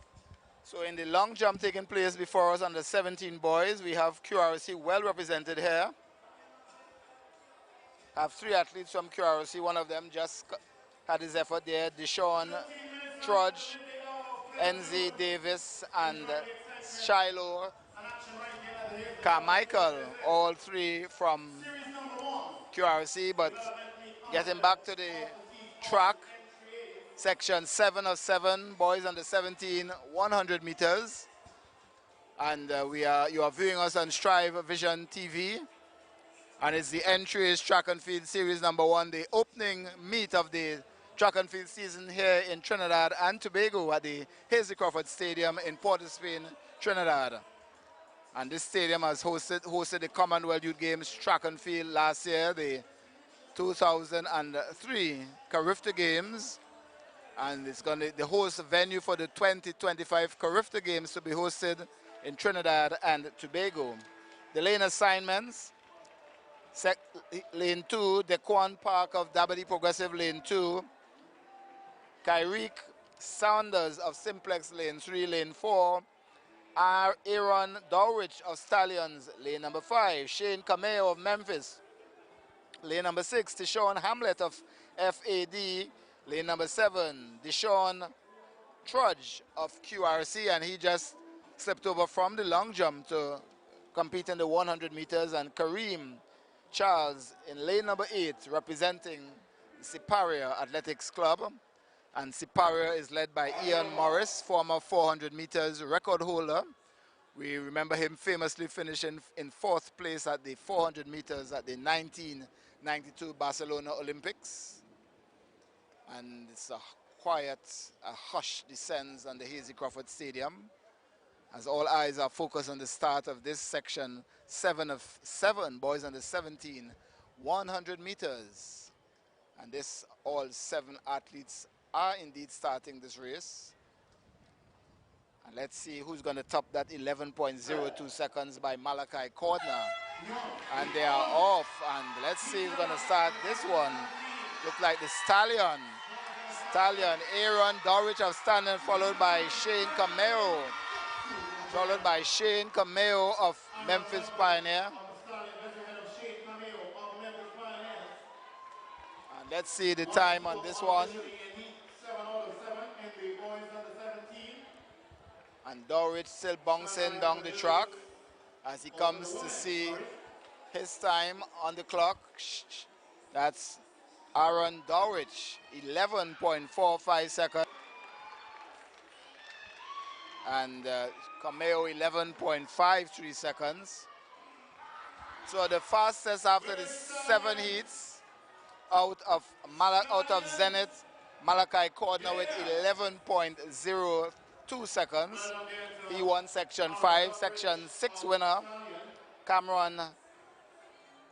So in the long jump taking place before us under 17 boys, we have QRC well represented here. Have 3 athletes from QRC. One of them just had his effort there. Deshaun Trudge, NZ Davis, and Shiloh Carmichael, all 3 from QRC. But getting back to the track, section 7 of 7, boys under 17, 100 meters. And you are viewing us on Strive Vision TV. And it's the Entries Track and Field Series number 1, the opening meet of the track and field season here in Trinidad and Tobago at the Hazy Crawford Stadium in Port of Spain, Trinidad. And this stadium has hosted the Commonwealth Youth Games track and field last year, the 2003 Carifta Games. And it's going to the host venue for the 2025 Carifta Games to be hosted in Trinidad and Tobago. The lane assignments, lane 2, Dequan Park of WD Progressive, lane 2, Kyrique Saunders of Simplex, lane 3, lane 4, Aaron Dowrich of Stallions, lane number 5, Shane Cameo of Memphis, lane number 6, Tishon Hamlet of FAD, lane number 7, Deshaun Trudge of QRC, and he just slipped over from the long jump to compete in the 100 meters, and Kareem Charles in lane number 8 representing Siparia Athletics Club. And Siparia is led by Ian Morris, former 400 meters record holder. We remember him famously finishing in 4th place at the 400 meters at the 1992 Barcelona Olympics. And it's a hush descends on the Hazy Crawford Stadium as all eyes are focused on the start of this section 7 of 7, boys under 17, 100 meters. And all 7 athletes are indeed starting this race. And let's see who's going to top that 11.02 seconds by Malachi Cordner. And they are off. And let's see who's going to start this one. Look like the Stallion. Stallion, Aaron Dorwich of Standard, followed by Shane Cameo. Followed by Shane Cameo of Memphis Pioneer. And let's see the time on this one. And Dorwich still bouncing down the track as he comes to see his time on the clock. That's Aaron Dorwich, 11.45 seconds. And Cameo, 11.53 seconds. So the fastest after the 7 heats out of Zenith, Malachi Cordner with 11.02 seconds. He won Section 5. Section 6 winner, Cameron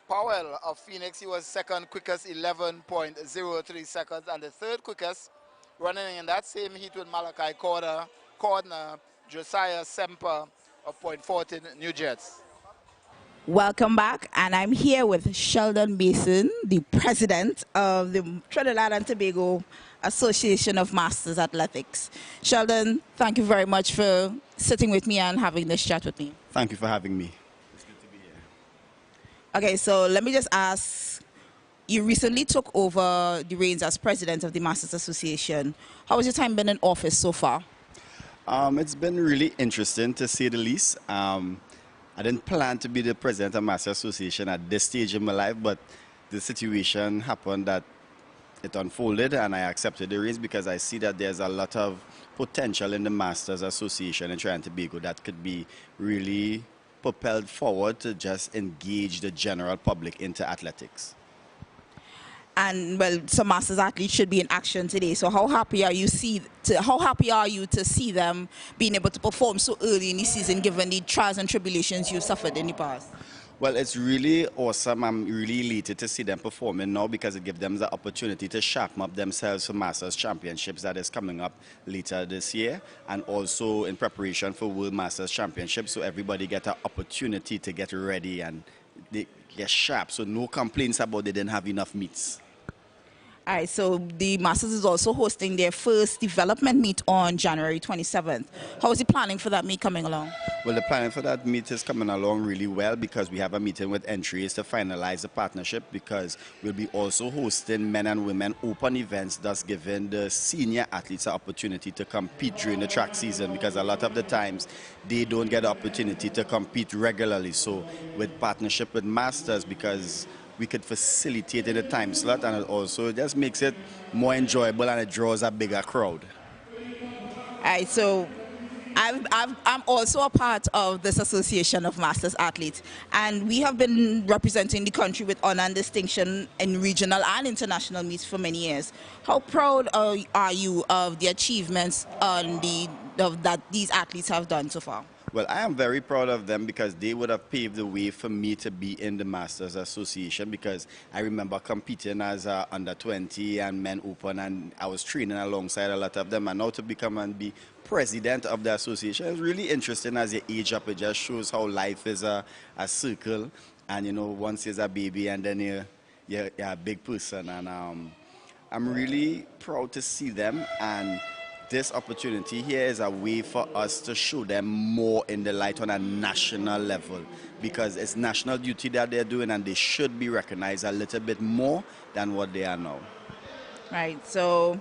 Powell of Phoenix, he was second quickest, 11.03 seconds. And the third quickest, running in that same heat with Malachi Cordner, Josiah Semper of Point 14 New Jets. Welcome back, and I'm here with Sheldon Mason, the president of the Trinidad and Tobago Association of Masters Athletics. Sheldon, thank you very much for sitting with me and having this chat with me. Thank you for having me. It's good to be here. Okay, so let me just ask, you recently took over the reins as president of the Masters Association. How has your time been in office so far? It's been really interesting, to say the least. I didn't plan to be the president of Master Association at this stage in my life, but the situation happened that it unfolded and I accepted the reins because I see that there's a lot of potential in the Masters Association in Trinidad and Tobago that could be really propelled forward to just engage the general public into athletics. And well, some Masters athletes should be in action today. So how happy are you to see them being able to perform so early in the season, given the trials and tribulations you've suffered in the past? Well, it's really awesome. I'm really elated to see them performing now because it gives them the opportunity to sharpen up themselves for Masters Championships that is coming up later this year, and also in preparation for World Masters Championships, so everybody get an opportunity to get ready and they get sharp. So no complaints about they didn't have enough meets. All right, so the Masters is also hosting their first development meet on January 27th. How is the planning for that meet coming along? Well, the planning for that meet is coming along really well because we have a meeting with entries to finalize the partnership, because we'll be also hosting men and women open events, thus giving the senior athletes an opportunity to compete during the track season, because a lot of the times they don't get the opportunity to compete regularly. So with partnership with Masters, because we could facilitate in a time slot, and it also just makes it more enjoyable and it draws a bigger crowd. All right, so I'm also a part of this Association of Masters Athletes, and we have been representing the country with honor and distinction in regional and international meets for many years. How proud are you of the achievements that these athletes have done so far? Well, I am very proud of them because they would have paved the way for me to be in the Masters Association, because I remember competing as under 20 and men open, and I was training alongside a lot of them, and now to become and be president of the association is really interesting. As you age up, it just shows how life is a circle, and you know, once you're a baby and then you're a big person, and I'm really proud to see them, and this opportunity here is a way for us to show them more in the light on a national level, because it's national duty that they're doing and they should be recognized a little bit more than what they are now. Right, so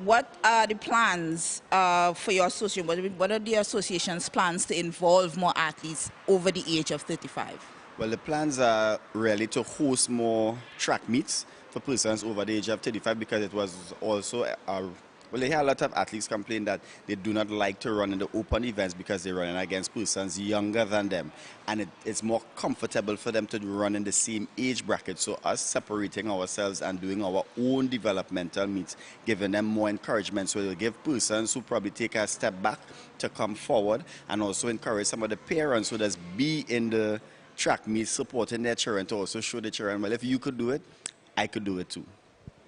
what are the plans for your association? What are the association's plans to involve more athletes over the age of 35? Well, the plans are really to host more track meets for persons over the age of 35, because it was also well, I hear a lot of athletes complain that they do not like to run in the open events because they're running against persons younger than them. And it's more comfortable for them to run in the same age bracket. So us separating ourselves and doing our own developmental meets, giving them more encouragement. So it'll give persons who probably take a step back to come forward, and also encourage some of the parents who just be in the track meets supporting their children, to also show the children, well, if you could do it, I could do it too.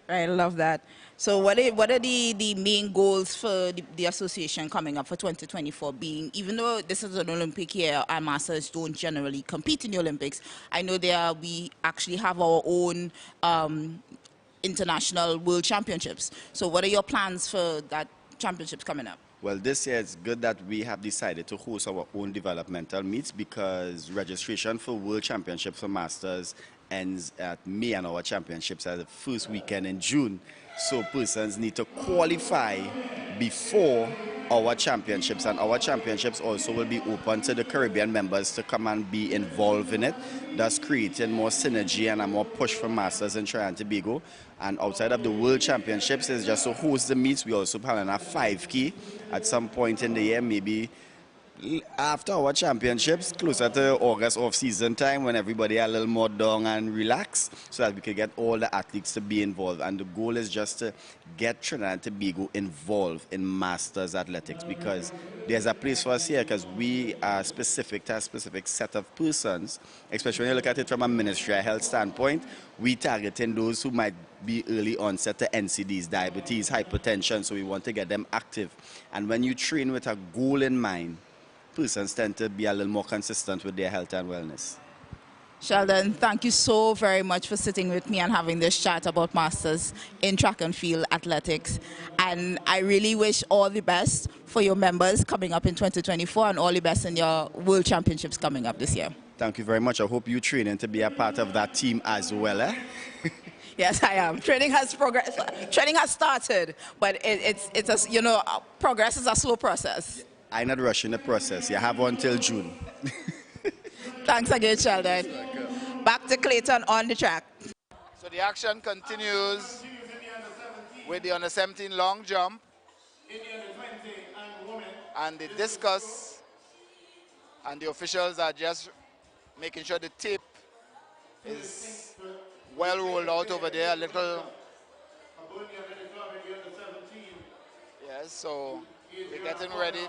Right, I love that. So what are the main goals for the association coming up for 2024 being, even though this is an Olympic year and masters don't generally compete in the Olympics, I know we actually have our own international world championships. So what are your plans for that championships coming up? Well, this year it's good that we have decided to host our own developmental meets because registration for World Championships for Masters ends at May and our championships are the first weekend in June. So persons need to qualify before our championships, and our championships also will be open to the Caribbean members to come and be involved in it, thus creating more synergy and a more push for Masters in Trinidad and Tobago. And outside of the World Championships is just to host the meets. We also plan a 5K at some point in the year, maybe after our championships, closer to August off-season time when everybody are a little more down and relax, so that we can get all the athletes to be involved. And the goal is just to get Trinidad and Tobago involved in Masters athletics, because there's a place for us here, because we are specific to a specific set of persons, especially when you look at it from a Ministry of Health standpoint. We targeting those who might be early onset to NCDs, diabetes, hypertension, so we want to get them active. And when you train with a goal in mind, persons tend to be a little more consistent with their health and wellness. Sheldon, thank you so very much for sitting with me and having this chat about Masters in track and field athletics. And I really wish all the best for your members coming up in 2024 and all the best in your World Championships coming up this year. Thank you very much. I hope you're training to be a part of that team as well. Yes, I am. Training has progressed. Training has started, but it's a, you know, progress is a slow process. I'm not rushing the process. You have until June. Thanks again, Sheldon. Back to Clayton on the track. So the action continues with the under-17 long jump and the discus, and the officials are just making sure the tape is well rolled out over there a little. Yes, so we're getting ready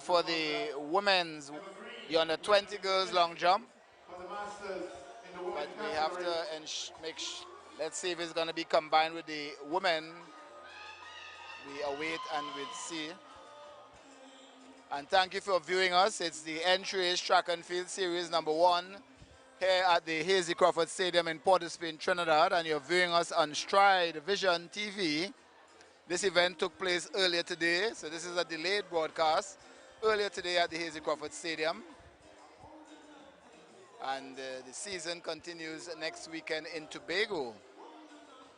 for the women's, the under 20 girls long jump. But we have to let's see if it's going to be combined with the women. We await and we'll see. And thank you for viewing us. It's the Entries Track and Field Series #1 here at the Hazy Crawford Stadium in Port of Spain, Trinidad, and you're viewing us on Stride Vision TV. This event took place earlier today, so this is a delayed broadcast. Earlier today at the Hazy Crawford Stadium. And the season continues next weekend in Tobago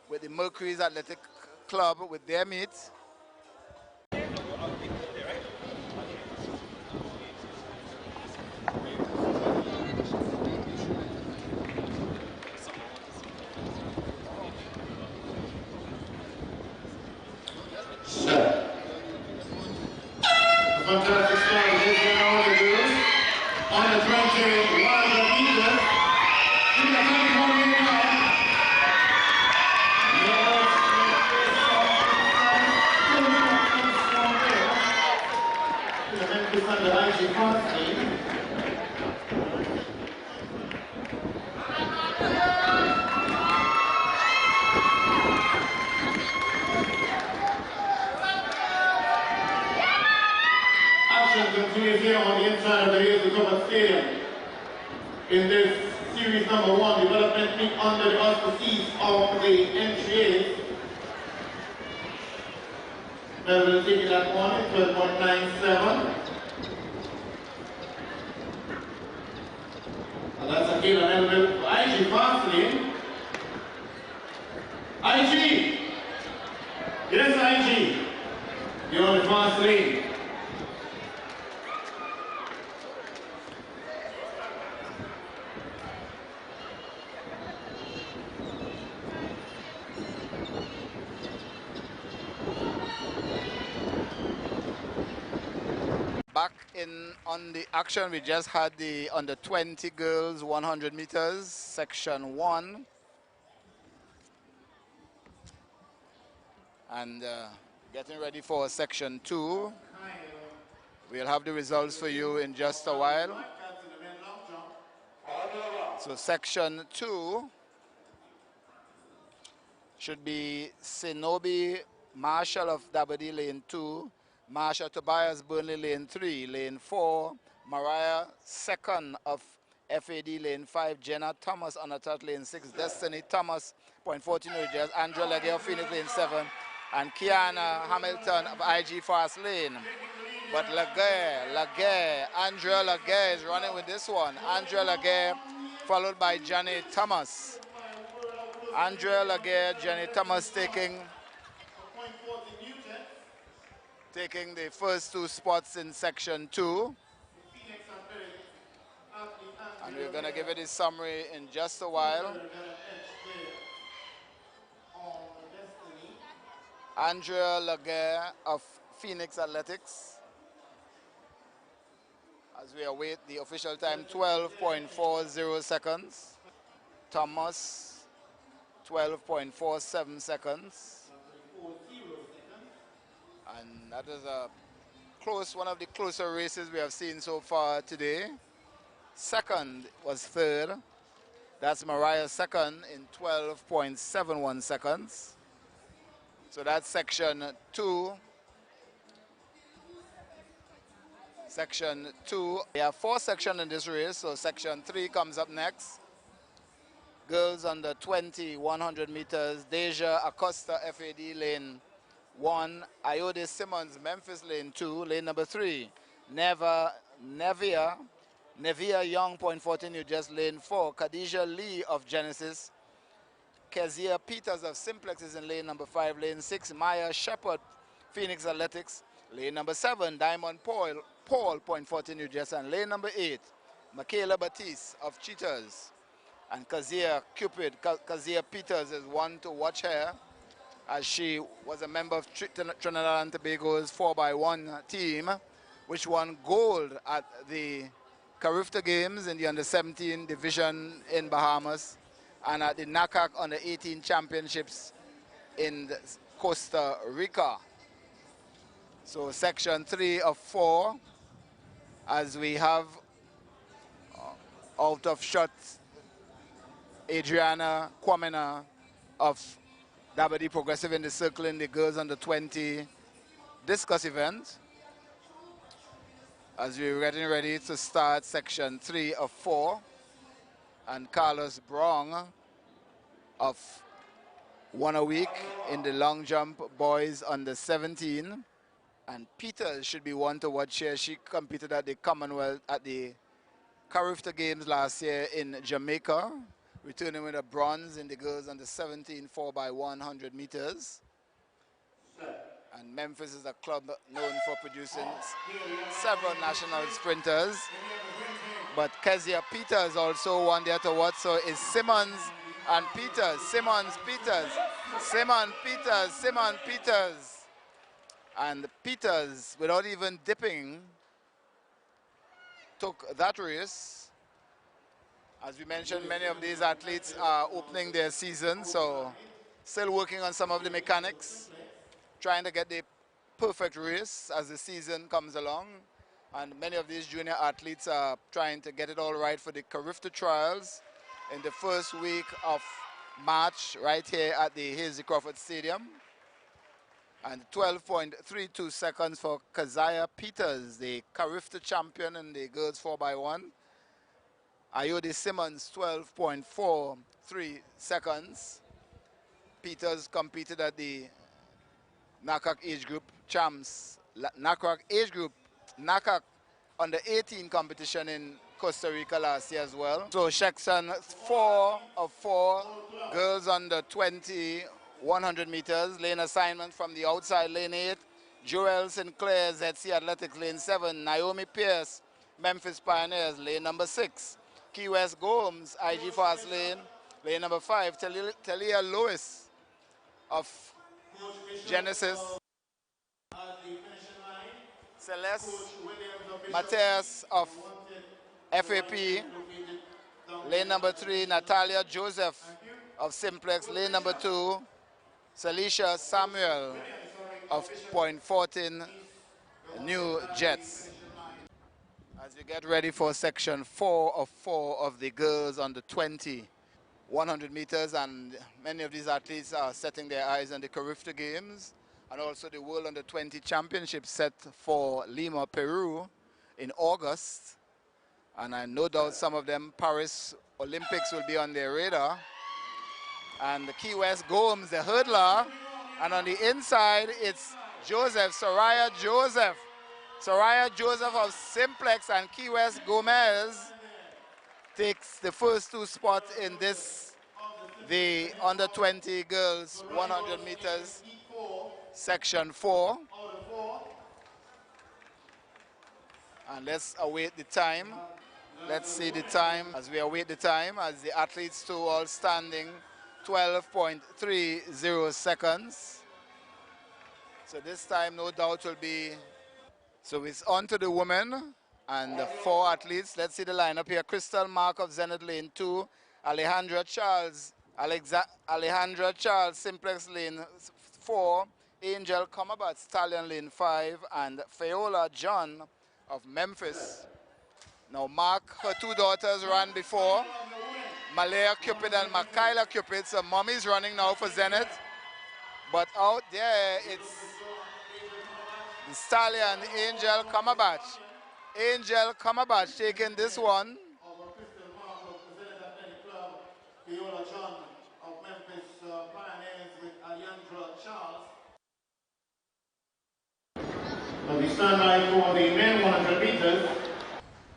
with the Mercury's Athletic Club with their meets. Fantastic start this year on the girls. On the 20 100 meters. In the 24 minute time. The Memphis under IG Constantine. Continues here on the inside of the Hazy Crawford Stadium in this series #1, development meet under the auspices of the NCAs. Melville taking that one at 12.97. And that's again a Melville for IG Parsley. IG! Yes, IG! You're on the fast lane. Back on the action, we just had the under 20 girls 100 meters, section 1. And getting ready for section 2. We'll have the results for you in just a while. So section 2 should be Sinobi Marshall of Dabadi, lane 2, Marshall Tobias Burnley, lane 3, lane 4, Mariah Second of FAD, lane 5, Jenna Thomas on attack, lane 6, Destiny Thomas, point 14 Rangers, Andrea Legge of Phoenix, lane 7, and Kiana Hamilton of IG Fast Lane. But Andrea Legge is running with this one. Andrea Legge followed by Jenny Thomas. Andrea Legge, Jenny Thomas taking the first 2 spots in section 2. And we're going to give it a summary in just a while. Andrea Legge of Phoenix Athletics, as we await the official time, 12.40 seconds. Thomas, 12.47 seconds. And that is one of the closer races we have seen so far today. Second was third. That's Mariah Second in 12.71 seconds. So that's section 2. Section 2. We have 4 sections in this race, so section 3 comes up next. Girls under 20, 100 meters. Deja Acosta, FAD, lane 1. Iode Simmons, Memphis, lane 2. Lane number 3. Nevia Young, point 14, you just lane 4. Khadijah Lee of Genesis. Kezia Peters of Simplex is in lane number 5. Lane 6, Maya Shepard, Phoenix Athletics. Lane number 7, Diamond Paul, point 14, you just, and lane number 8, Michaela Batiste of Cheetahs. And Kezia Peters is one to watch her, as she was a member of Trinidad and Tobago's 4x1 team, which won gold at the Carifta Games in the under-17 division in Bahamas, and at the NACAC under-18 championships in Costa Rica. So section 3 of 4, as we have out of shot Adriana Kwamena of Dabadi Progressive in the circle in the girls under 20 discus event, as we're getting ready to start section 3 of 4. And Carlos Brong of One a Week in the long jump boys under 17. And Peters should be one to watch here. She competed at the Commonwealth at the Carifta Games last year in Jamaica, returning with a bronze in the girls under 17 4x100 meters. And Memphis is a club known for producing several national sprinters. But Kezia Peters also one there to watch. So is Simmons and Peters. Simmons, Peters. And Peters, without even dipping, took that race. As we mentioned, many of these athletes are opening their season, so still working on some of the mechanics, trying to get the perfect race as the season comes along. And many of these junior athletes are trying to get it all right for the Carifta trials in the first week of March right here at the Hazy Crawford Stadium. And 12.32 seconds for Kezia Peters, the Carifta champion in the girls 4x1. Iode Simmons, 12.43 seconds. Peters competed at the NACAC age group champs, NACAC under 18 competition in Costa Rica last year as well. So section 4 of 4, girls under 20, 100 meters. Lane assignment from the outside, lane 8. Joel Sinclair, ZC Athletics, lane 7. Naomi Pierce, Memphis Pioneers, lane number 6. Key West Gomes, IG Fast Lane, lane number 5. Talia Lewis of Genesis. Celeste Mateus of FAP, lane number 3. Natalia Joseph of Simplex, lane number 2. Salisha Samuel of point 14 New Jets. As To get ready for section 4 of the girls under 20 100 meters, and many of these athletes are setting their eyes on the Carifta Games and also the World Under 20 Championship set for Lima, Peru in August. And I no doubt some of them Paris Olympics will be on their radar. And the Key West Gomes, the hurdler, and on the inside it's Joseph, Soraya Joseph. Soraya Joseph of Simplex, and Key West Gomez takes the first 2 spots in this, the under 20 girls 100 meters section 4. And let's await the time. Let's see the time as we await the time, as the athletes too all standing 12.30 seconds. So this time no doubt will be. So it's on to the women and the 4 athletes. Let's see the lineup here. Crystal Mark of Zenith Lane 2, Alejandra Charles, Simplex Lane 4, Angel Comabat, Stallion Lane 5, and Fayola John of Memphis. Now Mark, her 2 daughters ran before, Malaya Cupid and Makaila Cupid, so mommy's running now for Zenith. But out there it's the Stallion, Angel Comabat. Angel Comabat taking this one. Viola John of Memphis Pioneers with Alejandra Charles. We stand by for the men 100 meters.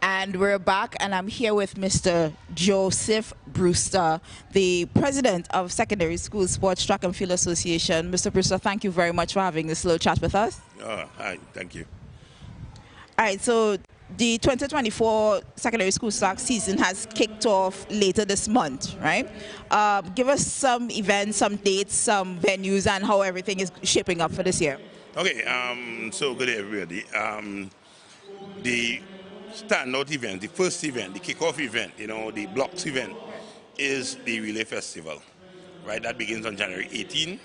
And we're back, and I'm here with Mr. Joseph Brewster, the president of Secondary School Sports Track and Field Association. Mr. Brewster, thank you very much for having this little chat with us. Hi, thank you. All right, so the 2024 secondary school track season has kicked off later this month, right? Give us some events, some dates, some venues, and how everything is shaping up for this year. Okay, so good day, everybody. The standout event, the first event, the kickoff event, you know, the blocks event, is the Relay Festival, right? That begins on January 18,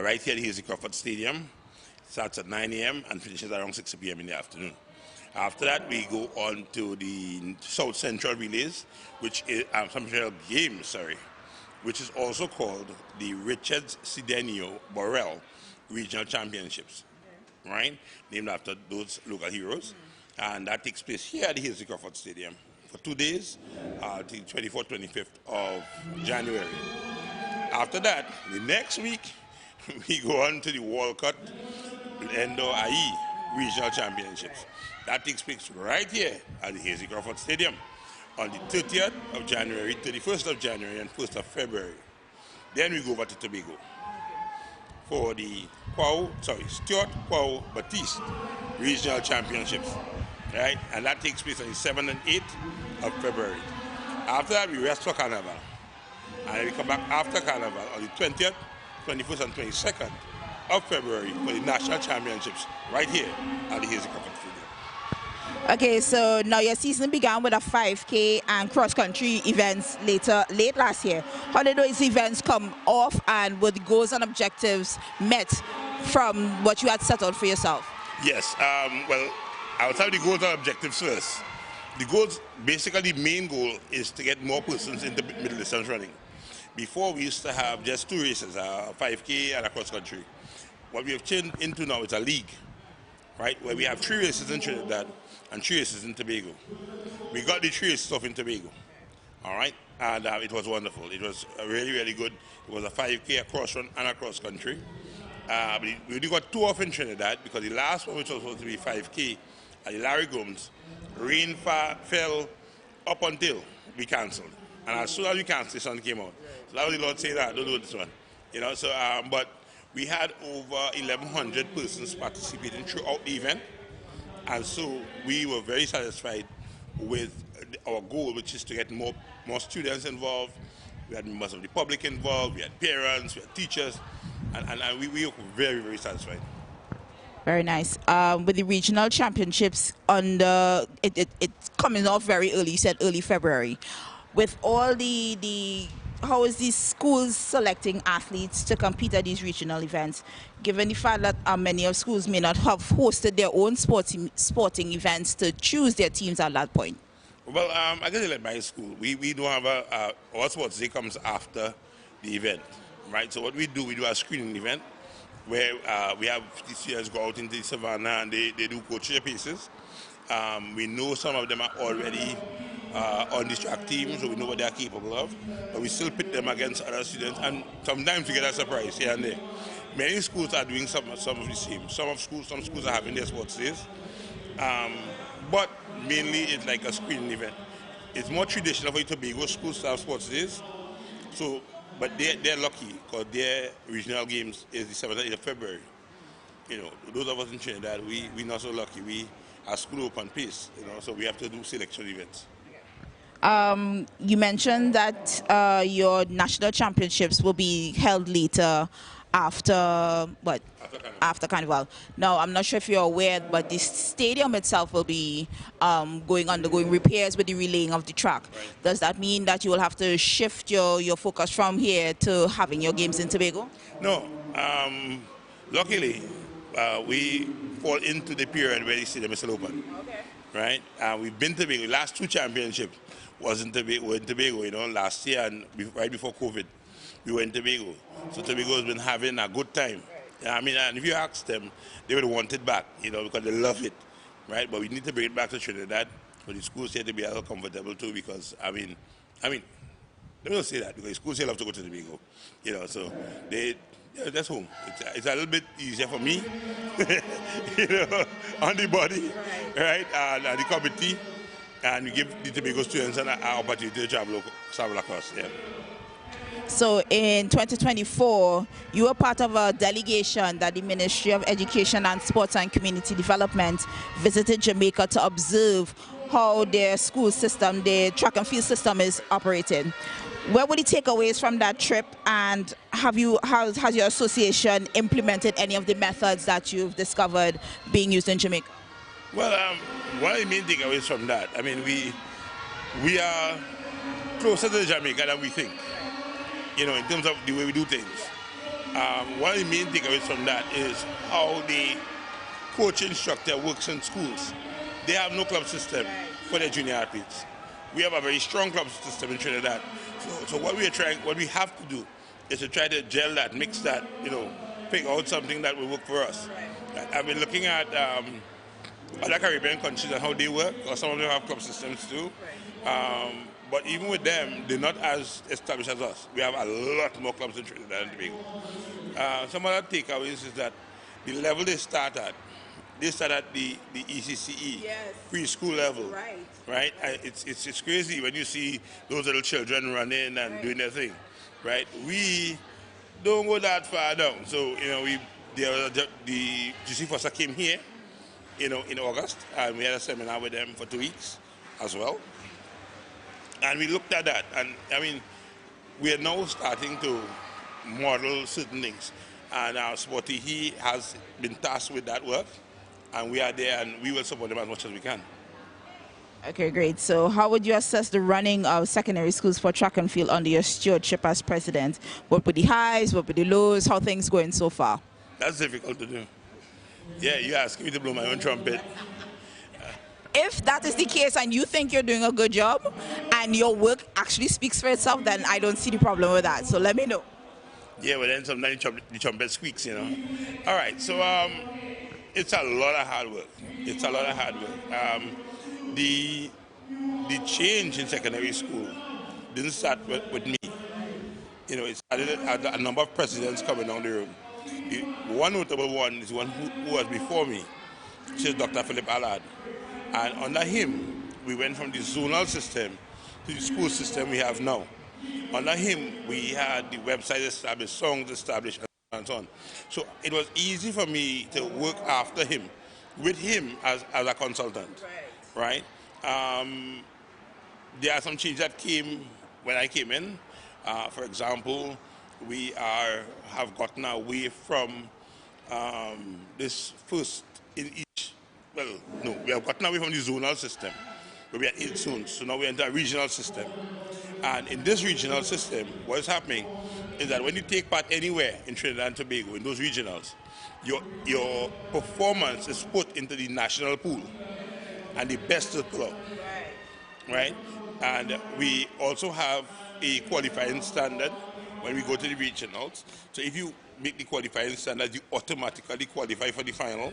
right here at Hazy Crawford Stadium. Starts at 9 a.m. and finishes around 6 p.m. in the afternoon. After that, we go on to the South Central Relays, which is Central Games, sorry, which is also called the Richards Sidenio Borrell Regional Championships, right? Named after those local heroes. And that takes place here at the Hazy Crawford Stadium for 2 days, the 24th, 25th of January. After that, the next week, we go on to the Walcott Endor IE Regional Championships. That takes place right here at the Hazy Crawford Stadium on the 30th of January, 31st of January, and 1st of February. Then we go over to Tobago for the Stuart Quao Batiste Regional Championships, right? And that takes place on the 7th and 8th of February. After that, we rest for Carnival. And then we come back after Carnival on the 20th, 21st, and 22nd of February for the National Championships right here at the Hazy Crawford Stadium. Okay, so now your season began with a 5K and cross-country events late last year. How did those events come off, and were the goals and objectives met from what you had set out for yourself? Yes, well, I'll tell you the goals and objectives first. The goals, basically the main goal is to get more persons into middle distance running. Before we used to have just 2 races, a 5K and a cross-country. What we have changed into now is a league, right, where we have 3 races in Trinidad and 3 races in Tobago. We got the 3 races off in Tobago, all right, and it was wonderful. It was really, really good. It was a 5K, a cross run, and a cross country. But we only got 2 off in Trinidad because the last one, which was supposed to be 5K at the Larry Gomes, rain fell up until we cancelled. And as soon as we canceled, the sun came out. So that was the Lord saying, don't do this one. You know, so, but we had over 1,100 persons participating throughout the event. And so we were very satisfied with our goal, which is to get more students involved. We had members of the public involved, we had parents, we had teachers, and we were very, very satisfied. Very nice. With the regional championships it's coming off very early, you said early February. With all the how is these schools selecting athletes to compete at these regional events, given the fact that many of schools may not have hosted their own sporting events to choose their teams at that point? Well, I guess like my school, we don't have our sports day comes after the event, right? So what we do a screening event where we have the students go out into the savannah and they do coaching pieces. We know some of them are already on the track team, so we know what they are capable of, but we still pit them against other students, and sometimes we get a surprise here and there. Many schools are doing some of the same. Some schools are having their sports days, but mainly it's like a screening event. It's more traditional for Tobago schools to have sports days, so but they're lucky because their regional games is the 7th and 8th of February. You know, those of us in Trinidad, we not so lucky. We are school open pace, you know, so we have to do selection events. You mentioned that your national championships will be held later after what? After Carnival. Now, I'm not sure if you're aware, but the stadium itself will be undergoing repairs with the relaying of the track. Right. Does that mean that you will have to shift your focus from here to having your games in Tobago? No. Luckily, we fall into the period where the stadium is still open. Okay. Right? We've been to Tobago. The last 2 championships was in Tobago, you know, last year and right before COVID. We were in Tobago. So Tobago has been having a good time. I mean, and if you ask them, they would want it back, you know, because they love it, right? But we need to bring it back to Trinidad for the schools here to be a little comfortable too, because, I mean, let me not say that, because schools here love to go to Tobago, you know, so that's home. It's a little bit easier for me, you know, on the body, right, and the committee, and we give the Tobago students an opportunity to travel across, yeah. So in 2024, you were part of a delegation that the Ministry of Education and Sports and Community Development visited Jamaica to observe how their school system, their track and field system is operating. What were the takeaways from that trip, and has your association implemented any of the methods that you've discovered being used in Jamaica? Well, one of the main takeaways from that, I mean, we are closer to Jamaica than we think, you know, in terms of the way we do things. One of the main takeaways from that is how the coaching structure works in schools. They have no club system for their junior athletes. We have a very strong club system in Trinidad. So what we have to do is to try to gel that, mix that, you know, pick out something that will work for us. I've been looking at other Caribbean countries and how they work, or some of them have club systems too. But even with them, they're not as established as us. We have a lot more clubs in Trinidad and Tobago. Some other takeaways is that the level they start at the ECCE, yes, preschool level, right? It's crazy when you see those little children running and doing their thing, right? We don't go that far down. So, you know, the GC Foster came here, you know, in August, and we had a seminar with them for 2 weeks as well. And we looked at that, and I mean, we are now starting to model certain things. And our Sporty, he has been tasked with that work, and we are there, and we will support them as much as we can. Okay, great. So how would you assess the running of secondary schools for track and field under your stewardship as president? What were the highs, what were the lows, how things going so far? That's difficult to do. Yeah, you asked me to blow my own trumpet. If that is the case and you think you're doing a good job and your work actually speaks for itself, then I don't see the problem with that. So let me know. Yeah, well then sometimes the trumpet squeaks, you know. All right, so it's a lot of hard work. It's a lot of hard work. The change in secondary school didn't start with me. You know, it started at a number of presidents coming down the road. One notable one is one who was before me, which is Dr. Philip Allard. And under him, we went from the zonal system to the school system we have now. Under him, we had the website established, songs established, and so on. So it was easy for me to work after him, with him as a consultant, right? There are some changes that came when I came in. For example, we have gotten away from this first in each. Well, no, we have gotten away from the zonal system, where we had 8 zones. So now we're into a regional system. And in this regional system, what is happening is that when you take part anywhere in Trinidad and Tobago, in those regionals, your performance is put into the national pool, and the best is put out, right? And we also have a qualifying standard when we go to the regionals. So if you make the qualifying standard, you automatically qualify for the final,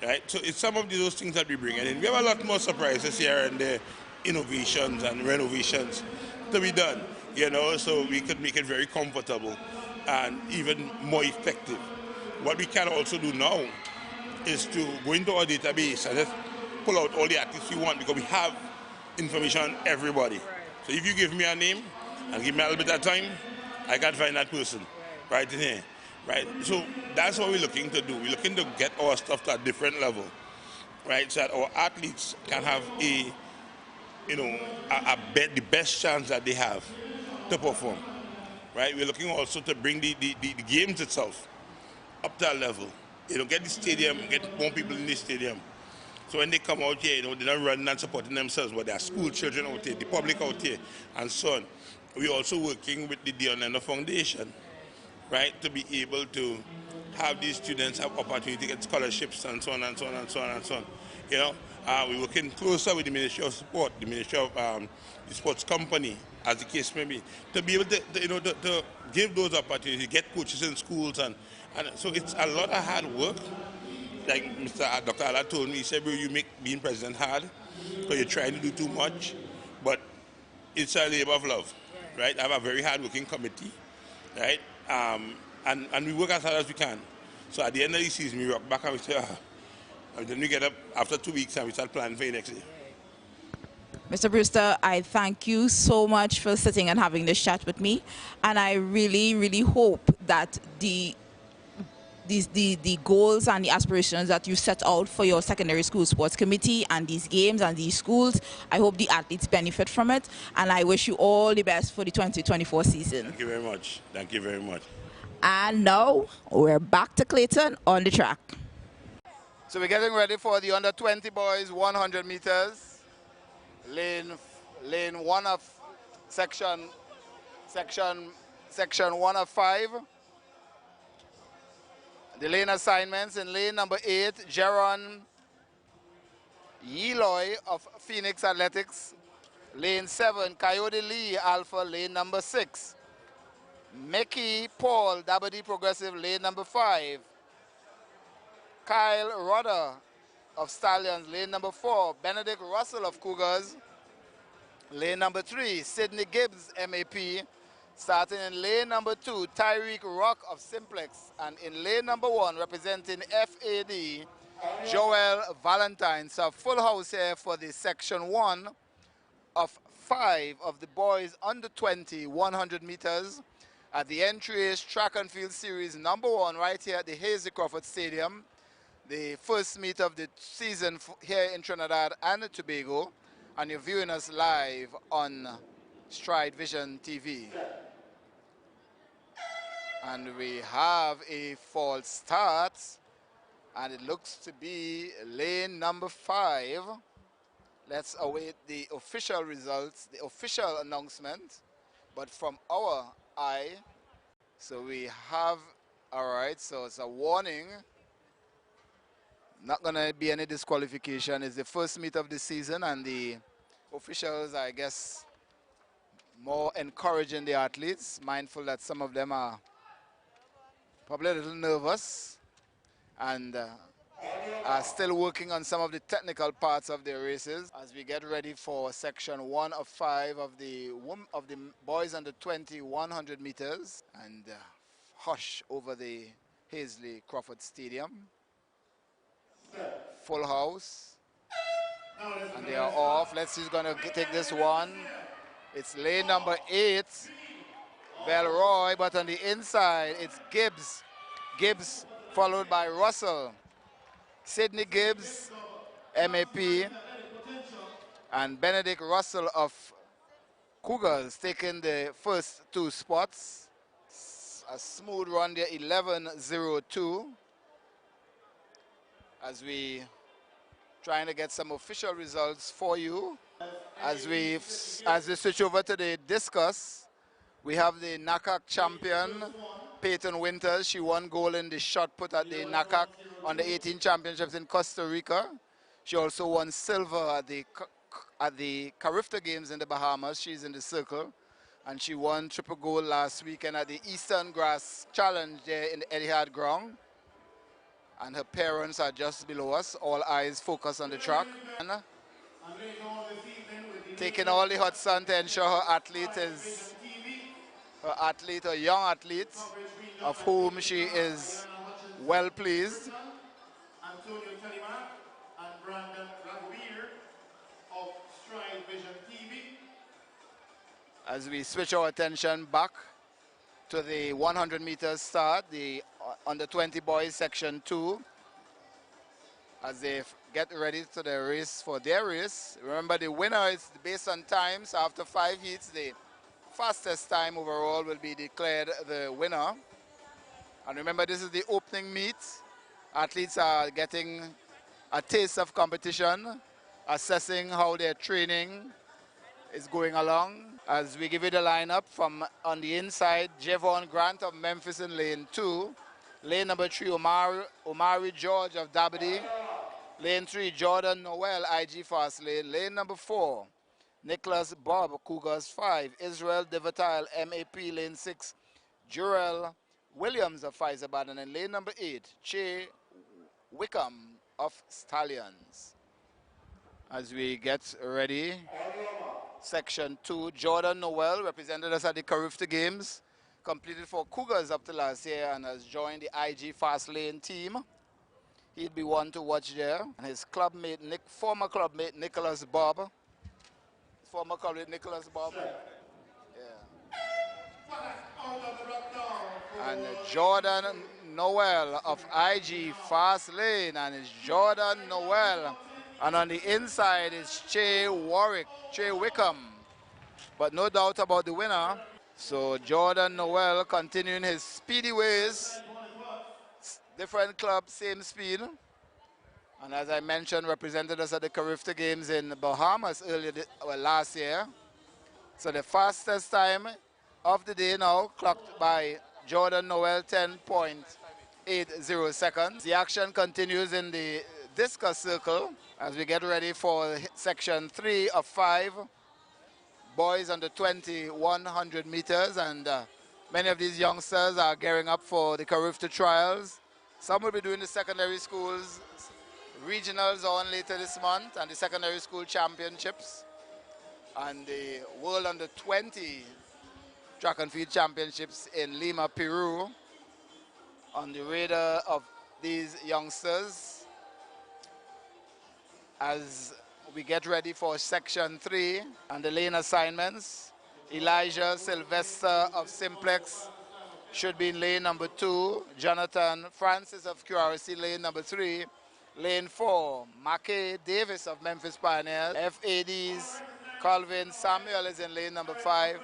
right? So it's some of those things that we bring in. We have a lot more surprises here and there, innovations and renovations to be done, so we could make it very comfortable and even more effective. What we can also do now is to go into our database and just pull out all the athletes we want, because we have information on everybody. So if you give me a name and give me a little bit of time, I can find that person right in here. Right? So that's what we're looking to do. We're looking to get our stuff to a different level, right? So that our athletes can have the best chance that they have to perform, right? We're looking also to bring the games itself up to that level. Get the stadium, get more people in the stadium. So when they come out here, they're not running and supporting themselves, but there are school children out here, the public out here, and so on. We're also working with the Dion Foundation, right, to be able to have these students have opportunity to get scholarships and so on and so on and so on and so on. We're working closer with the Ministry of Sport, the Ministry of the Sports Company, as the case may be, to be able to give those opportunities, get coaches in schools, and so it's a lot of hard work. Like Dr. Ala told me, he said, bro, you make being president hard because you're trying to do too much, but it's a labor of love, right? I have a very hard-working committee, right? And we work as hard as we can. So at the end of the season, we rock back and we say, and then we get up after 2 weeks and we start planning for the next day. Mr. Brewster, I thank you so much for sitting and having this chat with me. And I really, really hope that the goals and the aspirations that you set out for your secondary school sports committee and these games and these schools, I hope the athletes benefit from it. And I wish you all the best for the 2024 season. Thank you very much. Thank you very much. And now we're back to Clayton on the track. So we're getting ready for the under 20 boys 100 meters. Lane 1 of section 1 of 5. The lane assignments in lane number 8, Jaron Yeloy of Phoenix Athletics. Lane 7, Coyote Lee Alpha, lane number 6. Mickey Paul, WD Progressive, lane number 5. Kyle Rodder of Stallions, lane number 4. Benedict Russell of Cougars, lane number 3. Sidney Gibbs, MAP. Starting in lane number 2, Tyreek Rock of Simplex. And in lane number 1, representing FAD, Joel Valentine. So full house here for the section 1 of 5 of the boys under 20 100 meters at the Entries Track and Field Series number 1 right here at the Hazy Crawford Stadium. The first meet of the season here in Trinidad and Tobago. And you're viewing us live on Stride Vision TV. And we have a false start, and it looks to be lane number 5. Let's await the official results, the official announcement, but from our eye. So we have, all right, so it's a warning. Not gonna be any disqualification. It's the first meet of the season, and the officials, I guess, more encouraging the athletes, mindful that some of them are probably a little nervous and are still working on some of the technical parts of their races as we get ready for section 1 of 5 of the boys under 20 100 meters and hush over the Hazley Crawford Stadium. Full house, and they are off. Let's see who's gonna take this one. It's lane number 8. Belroy, but on the inside, it's Gibbs. Gibbs followed by Russell. Sidney Gibbs, MAP, and Benedict Russell of Cougars taking the first 2 spots. A smooth run there, 11:02. As we trying to get some official results for you. As we switch over to the discus, we have the NACAC champion, Peyton Winters. She won gold in the shot put at the NACAC on the 18 championships in Costa Rica. She also won silver at the Carifta Games in the Bahamas. She's in the circle. And she won triple gold last weekend at the Eastern Grass Challenge there in the Etihad ground. And her parents are just below us. All eyes focus on the track. And taking all the hot sun to ensure her athlete is a young athlete, of whom she is well pleased. Antonio Telemark and Brandon Raguir of Stride Vision TV. As we switch our attention back to the 100 meters start, the under 20 boys section 2, as they get ready to the race for their race. Remember, the winner is based on times. After 5 heats, the fastest time overall will be declared the winner. And remember, this is the opening meet. Athletes are getting a taste of competition, assessing how their training is going along. As we give you the lineup from on the inside, Javon Grant of Memphis in lane 2. Lane number 3, Omari George of Dabity. Lane 3, Jordan Noel, IG Fast Lane. Lane number 4, Nicholas Bob, Cougars 5. Israel Devatile, MAP, lane 6. Jurel Williams of Pfizer and in lane number 8, Che Wickham of Stallions. As we get ready, section 2, Jordan Noel represented us at the Carifta Games, completed for Cougars up to last year and has joined the IG Fast Lane team. He'd be one to watch there. And his clubmate, former clubmate Nicholas Bob. Yeah. And Jordan Noel of IG Fast Lane, and it's Jordan Noel. And on the inside is Che Wickham. But no doubt about the winner. So Jordan Noel continuing his speedy ways. Different club, same speed. And as I mentioned, represented us at the Carifta Games in the Bahamas last year. So the fastest time of the day now, clocked by Jordan Noel, 10.80 seconds. The action continues in the discus circle as we get ready for section 3 of 5. Boys under 20, 100 meters, and many of these youngsters are gearing up for the Carifta trials. Some will be doing the secondary schools. Regionals on later this month, and the secondary school championships, and the World Under 20 track and field championships in Lima, Peru, on the radar of these youngsters. As we get ready for section 3 and the lane assignments, Elijah Sylvester of Simplex should be in lane number 2, Jonathan Francis of QRC lane number 3, lane 4, Mackay Davis of Memphis Pioneers. FADs, Calvin Samuel is in lane number 5.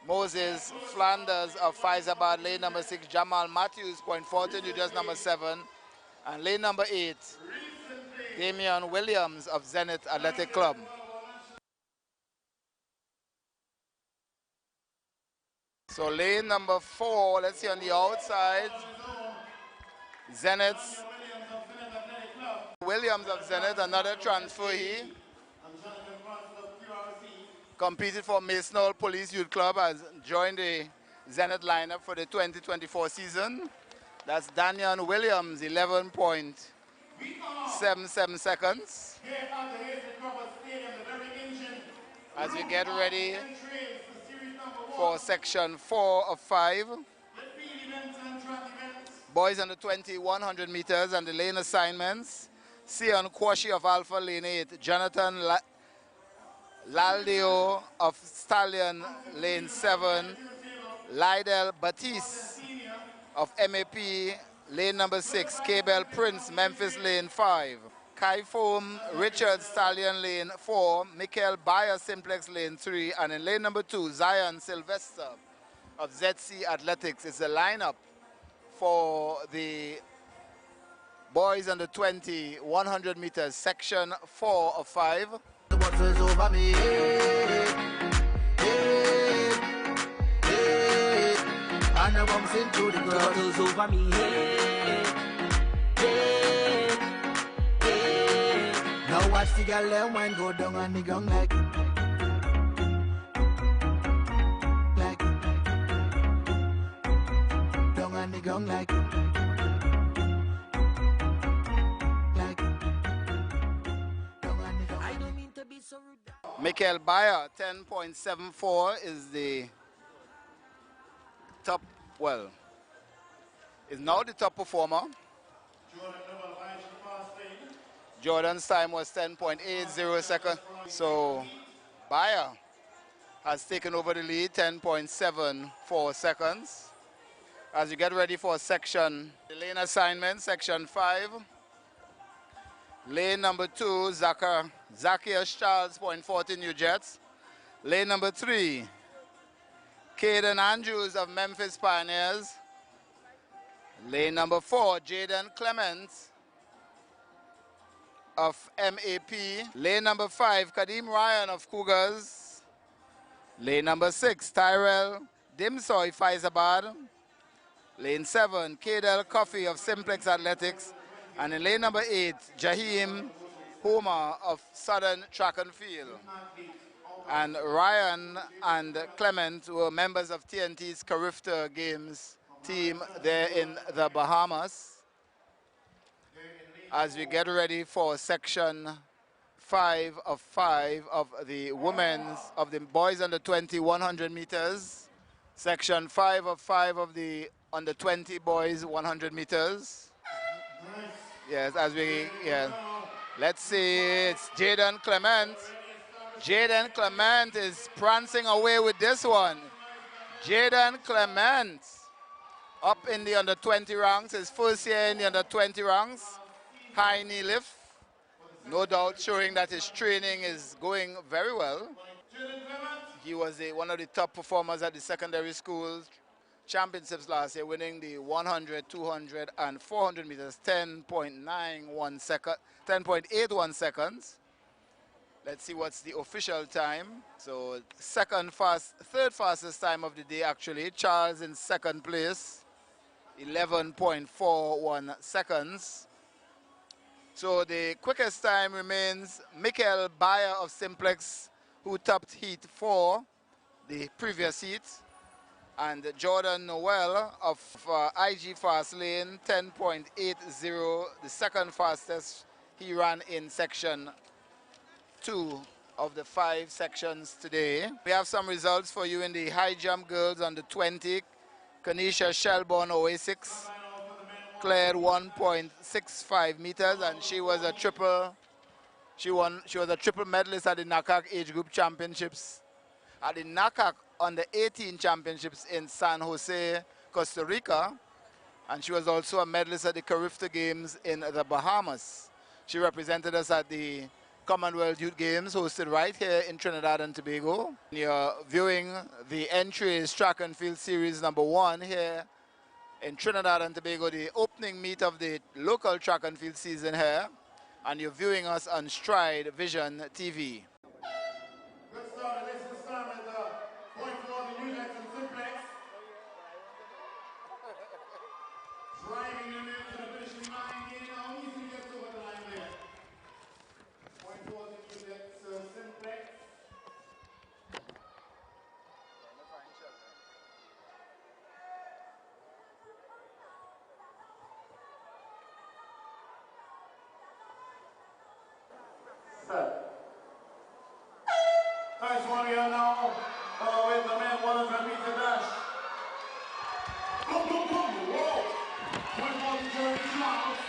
Moses Flanders of Faizabad, lane number 6. Jamal Matthews, Point Fortin, just number 7. And lane number 8, Damian Williams of Zenith Athletic Club. So lane number 4, let's see on the outside, Zenith Williams of Zenith, another transferee, competed for Masonol Police Youth Club, has joined the Zenith lineup for the 2024 season. That's Daniel Williams, 11.77 seconds. As we get ready for section 4 of 5. Boys under 20, 100 meters, and the lane assignments. Sion Kwashi of Alpha, lane 8. Jonathan Laldio of Stallion, lane 7. Lydell Batiste of MAP, lane number 6. Cabell Prince, Memphis, lane 5. Kaifom Richard, Stallion, lane 4. Michael Bayer, Simplex, lane 3. And in lane number 2, Zion Sylvester of ZC Athletics is the lineup for the boys under 20, 100 meters, section 4 of 5. over me head, head, head. And I'm bouncing through the ground. Turtles over me head, head, head. Now watch the girl and wine go down on the ground like down on the ground like I don't mean to be so rude. Michael Bayer, 10.74 is the top, well, is now the top performer. Jordan's time was 10.80 seconds. So Bayer has taken over the lead, 10.74 seconds. As you get ready for section, the lane assignment, section 5. Lane number 2, Zacchaeus Charles, point 40 New Jets. Lane number 3, Caden Andrews of Memphis Pioneers. Lane number 4, Jaden Clements of MAP. Lane number 5, Kadeem Ryan of Cougars. Lane number 6, Tyrell Dimsoy, Faizabad. Lane 7, Kadel Coffey of Simplex Athletics. And in lane number 8, Jaheim Homer of Southern Track and Field. And Ryan and Clement were members of TNT's Carifta Games team there in the Bahamas. As we get ready for section 5 of the women's, of the boys under 20 100 meters. Section 5 of the under 20 boys 100 meters. Yes, as we, yeah. Let's see, it's Jaden Clement. Jaden Clement is prancing away with this one. Jaden Clement up in the under 20 ranks, his first year in the under 20 ranks. High knee lift, no doubt showing that his training is going very well. He was one of the top performers at the secondary school championships last year, winning the 100, 200, and 400 meters, 10.81 seconds. Let's see what's the official time. So third fastest time of the day actually. Charles in second place, 11.41 seconds. So the quickest time remains Michael Bayer of Simplex, who topped heat 4, the previous heat. And Jordan Noel of IG Fast Lane, 10.80, the second fastest he ran in section 2 of the 5 sections today. We have some results for you in the high jump girls under 20. Kanisha Shelbourne, OA6, cleared 1.65 meters, and she was a triple medalist at the NACAC age group championships, at the NACAC under 18 championships in San Jose, Costa Rica, and she was also a medalist at the Carifta Games in the Bahamas. She represented us at the Commonwealth Youth Games hosted right here in Trinidad and Tobago. You're viewing the Entries Track and Field Series number 1 here in Trinidad and Tobago, the opening meet of the local track and field season here, and you're viewing us on Stride Vision TV. Good start. This is start with the point for the New Jets and Simplex. Driving them into the finishing line. Getting how easy gets over the line there. Point for the New Jets Simplex. Nice one here now with the men 100 meter dash. Boom, boom, boom, whoa! Point for the Jerry Charles.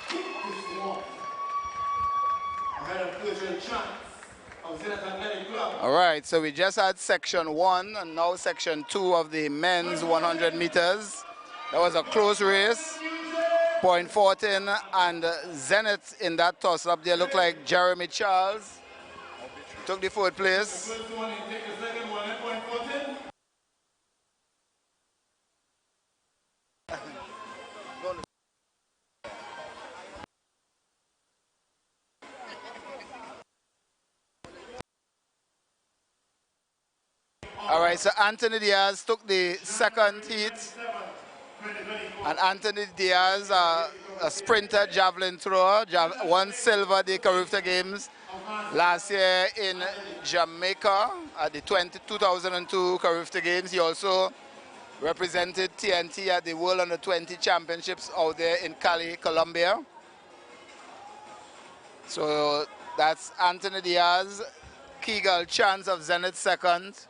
Keep this one. Ahead of future chance of Zenith Athletic Club. All right, so we just had section 1 and now section 2 of the men's 100 meters. That was a close race. Point 14 and Zenith in that toss up there looked like Jeremy Charles took the 4th place. The first one, you take the second one at point 14. All right, so Anthony Diaz took the second heat. And Anthony Diaz, a sprinter, javelin thrower, won silver at the Carifta Games last year in Jamaica at the 2002 Carifta Games. He also represented TNT at the World Under 20 Championships out there in Cali, Colombia. So that's Anthony Diaz, Keegal Chance of Zenith second,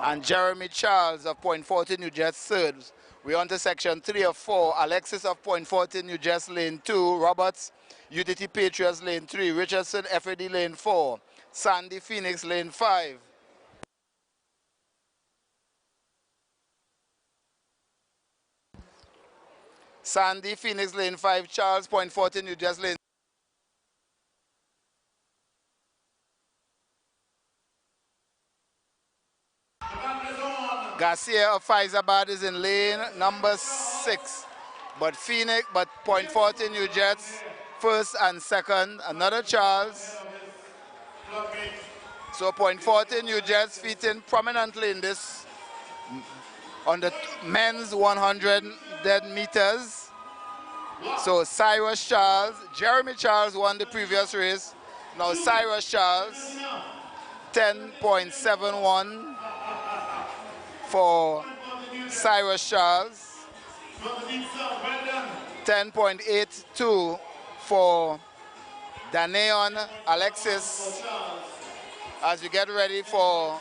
and Jeremy Charles of Point 40 New Jersey third. We're on to section 3 of 4. Alexis of Point 40 New Jersey lane 2, Roberts UDT Patriots lane 3, Richardson FAD lane 4, Sandy Phoenix lane 5. Sandy Phoenix lane 5, Charles Point 40 New Jersey lane. Garcia of Faizabad is in lane number 6. But Point 40 New Jets first and second. Another Charles. So Point 40 New Jets featuring prominently in this on the men's 100 dead meters. So Cyrus Charles, Jeremy Charles won the previous race. Now Cyrus Charles, 10.71 for Cyrus Charles. 10.82 for Daneon Alexis as you get ready for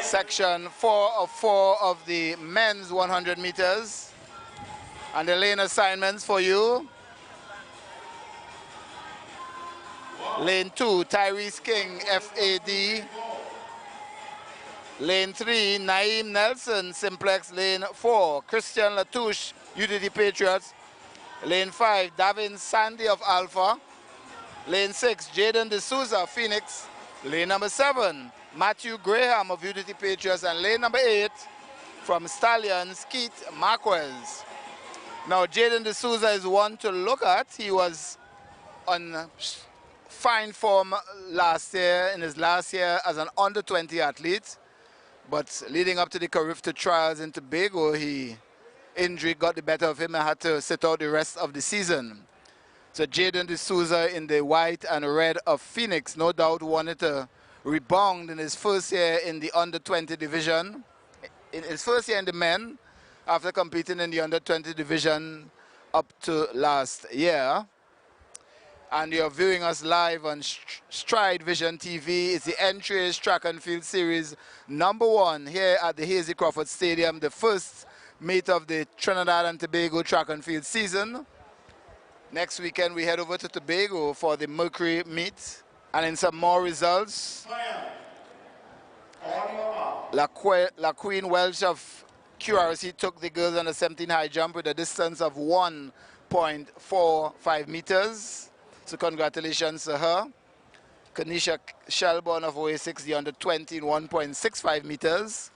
section 4 of the men's 100 meters. And the lane assignments for you. Lane 2, Tyrese King, FAD. Lane 3, Naeem Nelson, Simplex. Lane 4, Christian Latouche, UDT Patriots. Lane 5, Davin Sandy of Alpha. Lane 6, Jaden D'Souza, Phoenix. Lane number 7, Matthew Graham of UDT Patriots. And lane number 8, from Stallions, Keith Marquez. Now, Jaden D'Souza is one to look at. He was on fine form last year, in his last year as an under-20 athlete. But leading up to the Carifta trials in Tobago, injury got the better of him and had to sit out the rest of the season. So Jaden D'Souza in the white and red of Phoenix, no doubt wanted to rebound in his first year in the under-20 division. In his first year in the men, after competing in the under-20 division up to last year. And you're viewing us live on Stride Vision TV. It's the Entries Track and Field Series #1 here at the Hazy Crawford Stadium, the first meet of the Trinidad and Tobago track and field season. Next weekend we head over to Tobago for the Mercury meet. And in some more results, La Queen Welsh of QRC took the girls under 17 high jump with a distance of 1.45 meters. So congratulations to her. Kanisha Shelbourne of OA6, the under 20 in 1.65 meters.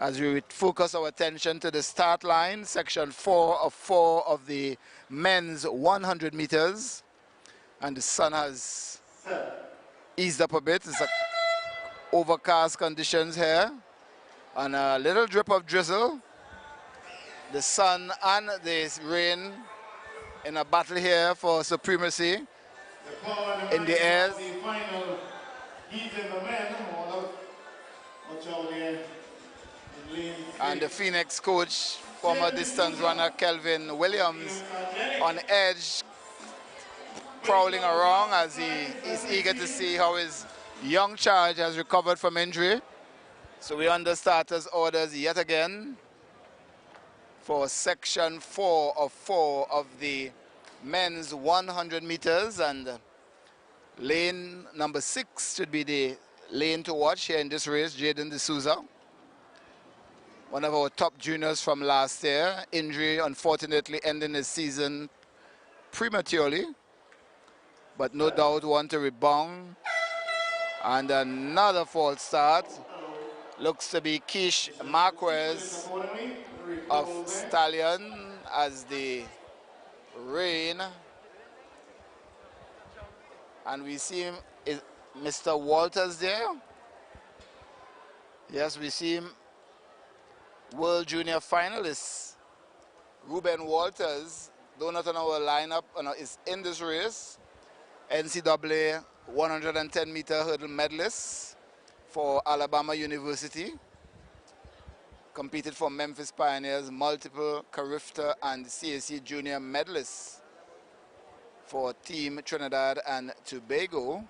As we focus our attention to the start line, section 4 of the men's 100 meters. And the sun has eased up a bit. It's overcast conditions here. And a little drip of drizzle. The sun and the rain in a battle here for supremacy in the air. And the Phoenix coach, former distance runner Kelvin Williams, on edge, prowling around as he is eager to see how his young charge has recovered from injury. So we're under starters orders yet again for section 4 of the men's 100 meters, and lane number 6 should be the lane to watch here in this race. Jaden D'Souza, one of our top juniors from last year. Injury unfortunately ending his season prematurely, but no doubt want to rebound. And another false start. Looks to be Keish Marquez of Stallion as the rain. And we see him, is Mr. Walters there? Yes, we see World Junior finalist Ruben Walters, though not on our lineup, is in this race. NCAA 110-meter hurdle medalist for Alabama University. Competed for Memphis Pioneers, multiple Carifta and CAC Junior medalists for Team Trinidad and Tobago.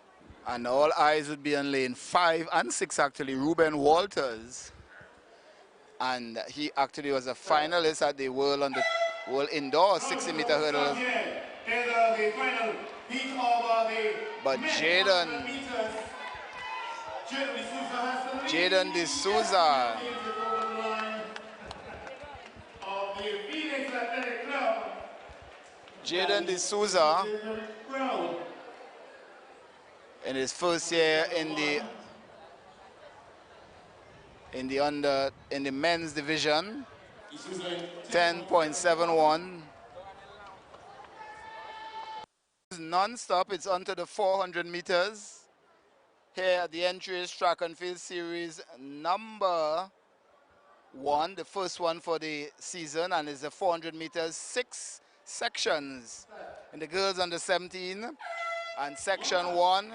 And all eyes would be on lane 5 and 6 actually, Ruben Walters. And he actually was a finalist at the World Indoor 60-meter hurdle. But Jaden D'Souza in his first year in the men's division, 10.71. Non-stop, it's onto the 400 meters. Here at the Entries Track and Field Series number 1, the first one for the season, and it's the 400 meters, 6 sections. In the girls under 17, and section 1,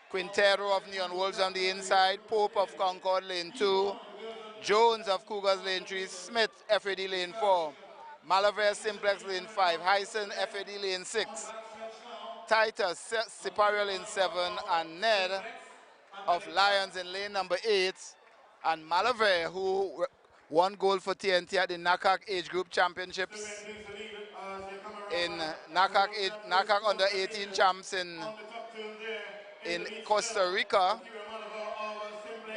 Quintero of Neon Wolves on the inside, Pope of Concord lane 2, Jones of Cougars lane 3, Smith FAD lane 4, Malaver Simplex lane 5, Hyson FAD lane 6, Titus Sipario lane 7, and Ned of Lions in lane number 8, and Malaver, who won gold for TNT at the NACAC Age Group Championships in NACAC under 18 champs in Costa Rica,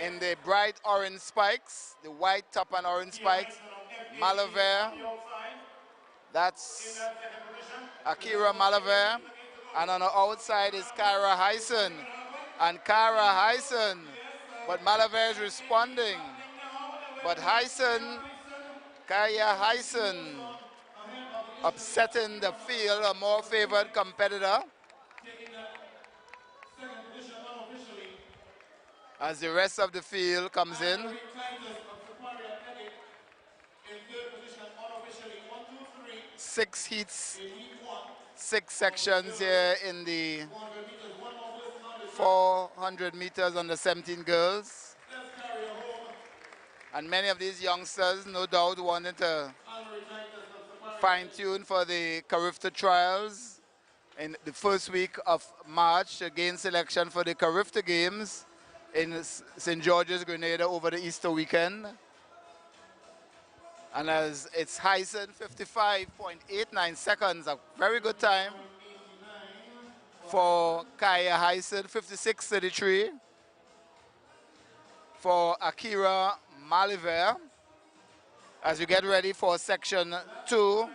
in the bright orange spikes, the white top and orange spikes. Malaver, that's Akira Malaver, and on the outside is Kyra Hyson, and Kyra Hyson, but Malaver is responding, but Kaya Hyson upsetting the field, a more favored competitor, as the rest of the field comes in. 6 heats, 6 sections here in the 400 meters under 17 girls. And many of these youngsters, no doubt, wanted to fine-tune for the Carifta trials in the first week of March to gain selection for the Carifta Games in St. George's, Grenada over the Easter weekend. And as it's Hyson, 55.89 seconds, a very good time for Kaya Hyson, 56.33 for Akira Malaver. As you get ready for section 2.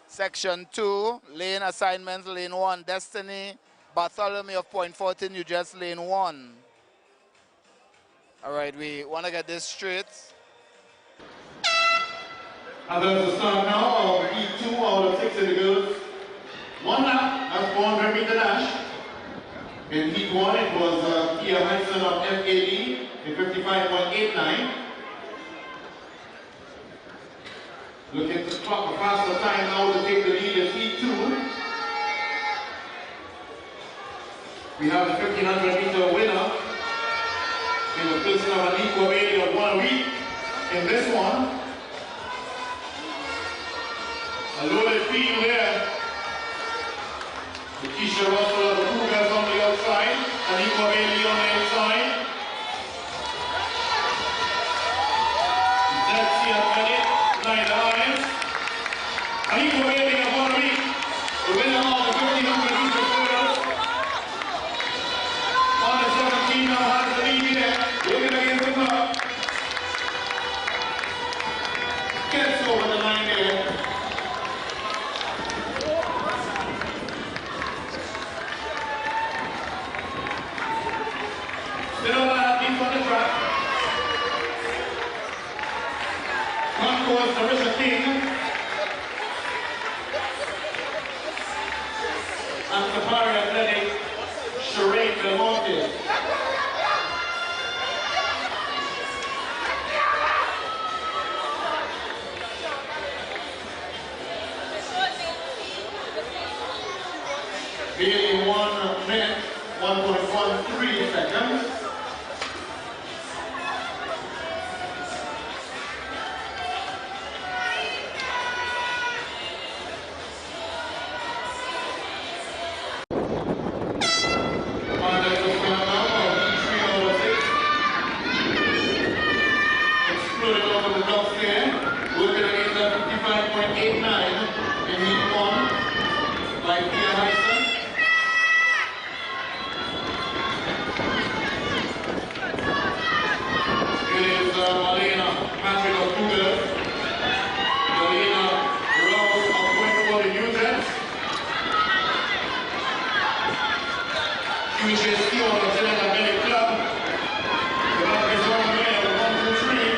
Section 2, lane assignments, lane 1, Destiny Bartholomew of Point 14, you just lane 1. All right, we want to get this straight. And there's the start now of heat 2 out of 6 in the girls. 1 lap, that's 400 meter dash. In heat 1, it was Kia Hansen of FAD in 55.89. Looking to clock a faster time now to take the lead in heat 2. We have the 1500 meter winner in the person of an equal age of 1 week in this one. A loaded field here. The Keisha Russell of the Cougars on the outside, and equal age on the inside. Let's see a minute. The Lions. And equal age of 1 week. The winner of the 1500 meter girls. On the 17 now has the lead here. Looking against the clock. Gets over the line there. Still a lot of people on the track. Concourse, Larissa King. And Safari Athletic, Sheree Belmonte. in 1 minute, 1.13 seconds. Exploded over the top scale, working against a 55.89 in heat 1 by Pierre Heisen. It is Alina Patrick of Google, Alina Rose of Point Units, QJC of the Trinidad Medic Club, the Lopez Mayor of 1, 2, 3.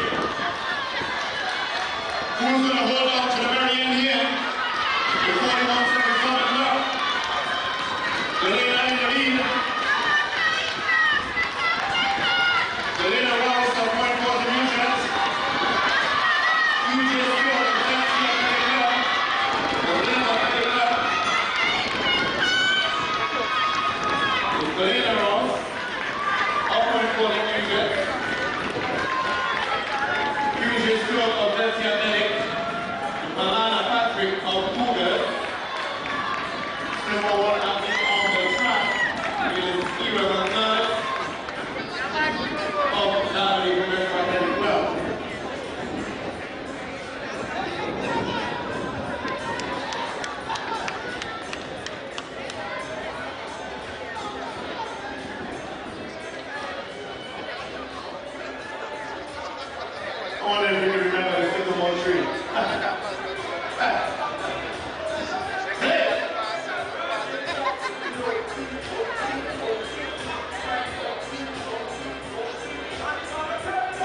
Who's going to hold on to the very end here? The 41 seconds coming up. The leader in the lead. The leader Rouse of Point Units. QJC of the Trinidad Medic Club. The Trinidad Medic Club. The leader Rouse of Point Units. QJC of the Medic. Alana Patrick of Google, number 1 athlete on the track is Ira Gonzalez of Natalie Women's Athletic Club. I want everybody to remember the sycamore tree.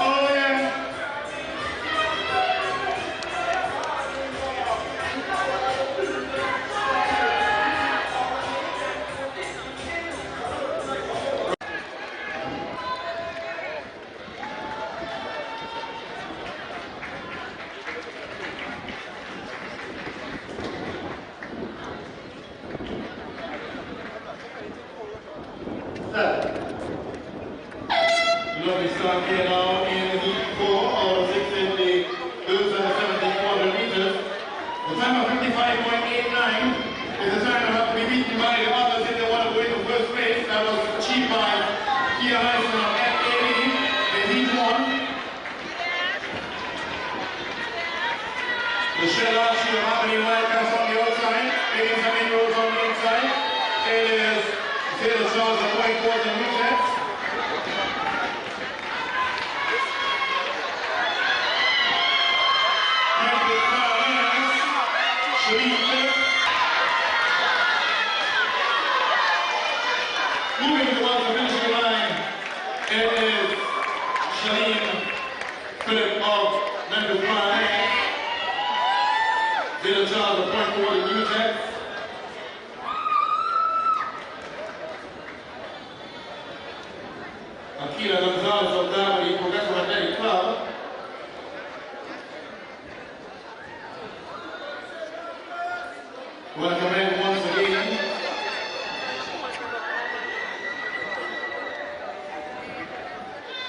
Oh yeah. Lovely start here now in heat 4 of 6 in the girls under 17 meters. The time of 55.89 is the time that have to be beaten by the others if they want to go into first place. That was achieved by Kia Heisen of FAE in heat 1. The shell archie of Harmony Wildcats on the outside, making some inroads on the inside. It is Taylor Charles of White Court and Newsets. Moving towards the finishing line, it is Shalene Phillip of Memphis Prime, Taylor Charles of Point Court and Newsets. Akila Gonzalez of Darby Progressive Athletic Club. Welcome in once again.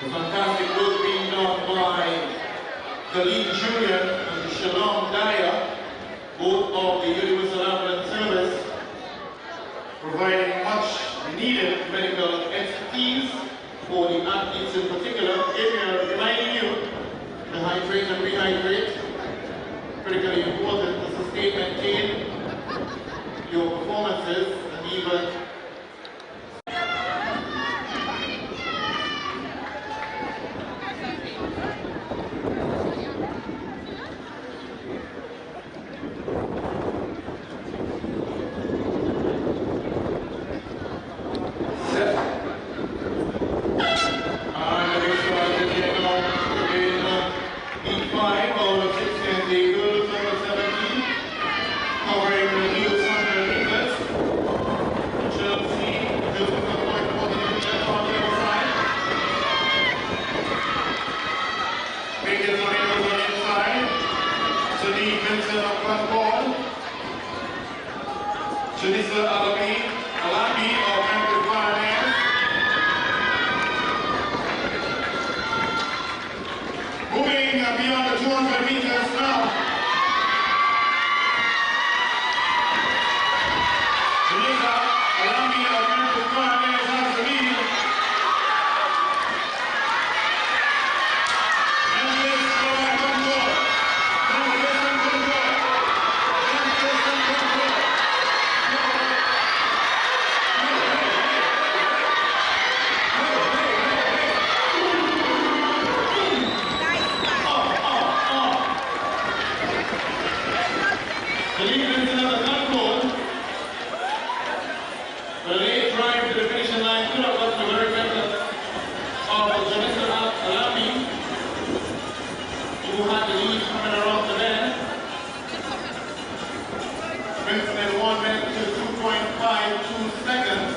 The fantastic work being done by Khalid Julian and Shalom Dyer, both of the Universal Ambulance Service, providing much needed medical expertise for the athletes in particular. Reminding you to hydrate and rehydrate, critically important to sustain and maintain your performances and even Janissa Alabi Alami of Memphis Pioneers. Moving beyond the 200 meters now. Jamaica, Alami of Memphis Pioneers has the lead. Memphis, go back on board. Memphis on control. Memphis on control. The lead is another control. The late drive to the finishing line could have got the very better of Jamaica Alami, who had the lead coming around the bend. Brings them in 1 minute to 2.52 seconds.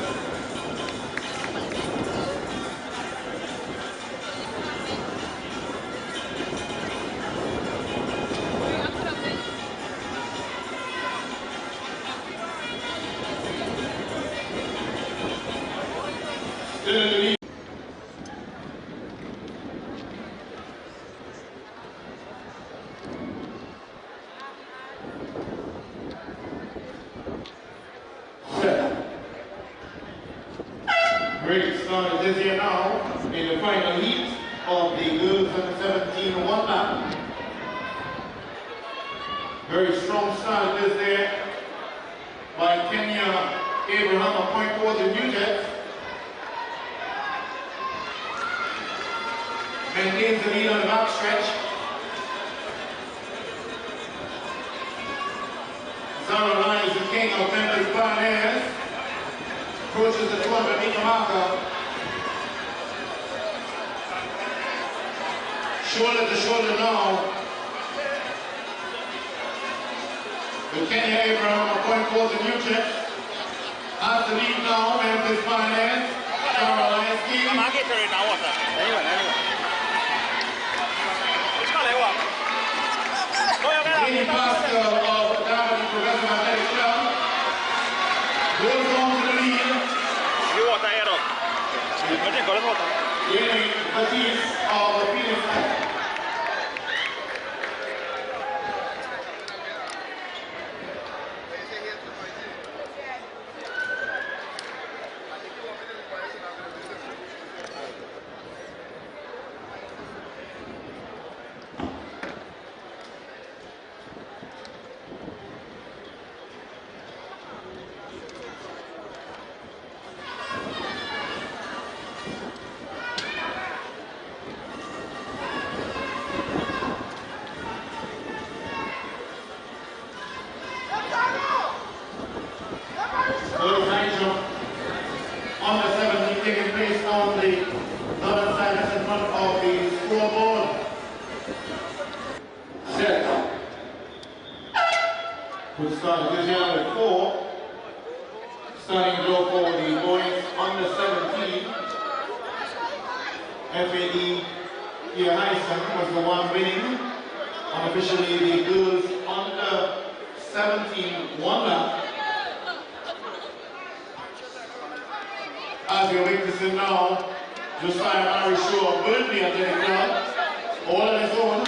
Still in the lead. Great start this year now in the final heat of the girls under 17 one lap. Very strong start this there by Kenya Abraham of Point Forward in New Jet. Maintains the lead on the back stretch. Zara Lyons is the king of Memphis Pioneers. Approaches the 200-meter marker. Shoulder to shoulder now. With Kenya Abraham of Point Forward in New Jet. Has the lead now, Memphis Pioneers. Zara Lyons king. Gaining past of Diamond and Progressive Athletic Club. Goes on to the lead. Gaining Batiste of the Phoenix. On the 17th taking place on the northern side, that's in front of the scoreboard. Set. Good start this year with 4. Starting draw for the boys under 17. FAD Kia Hyson was the one winning. Unofficially the girls under 17 one lap. As you're witnessing now, Josiah Mary Shaw of Burnley Athletic Club, all on his own.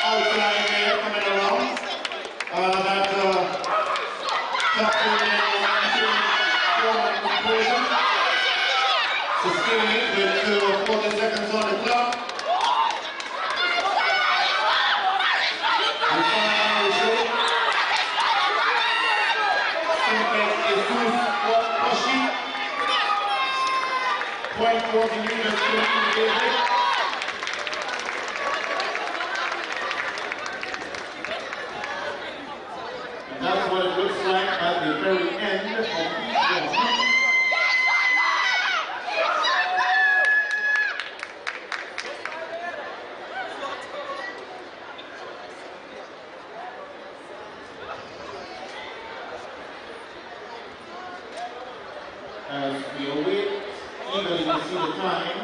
Outside there, coming around. That top form of composure. Sustaining it with 40 seconds on the clock. Josiah Mary Shaw. Point 40 meters to David. And that's what it looks like at the very end of each one. As we await eagerly to see the time.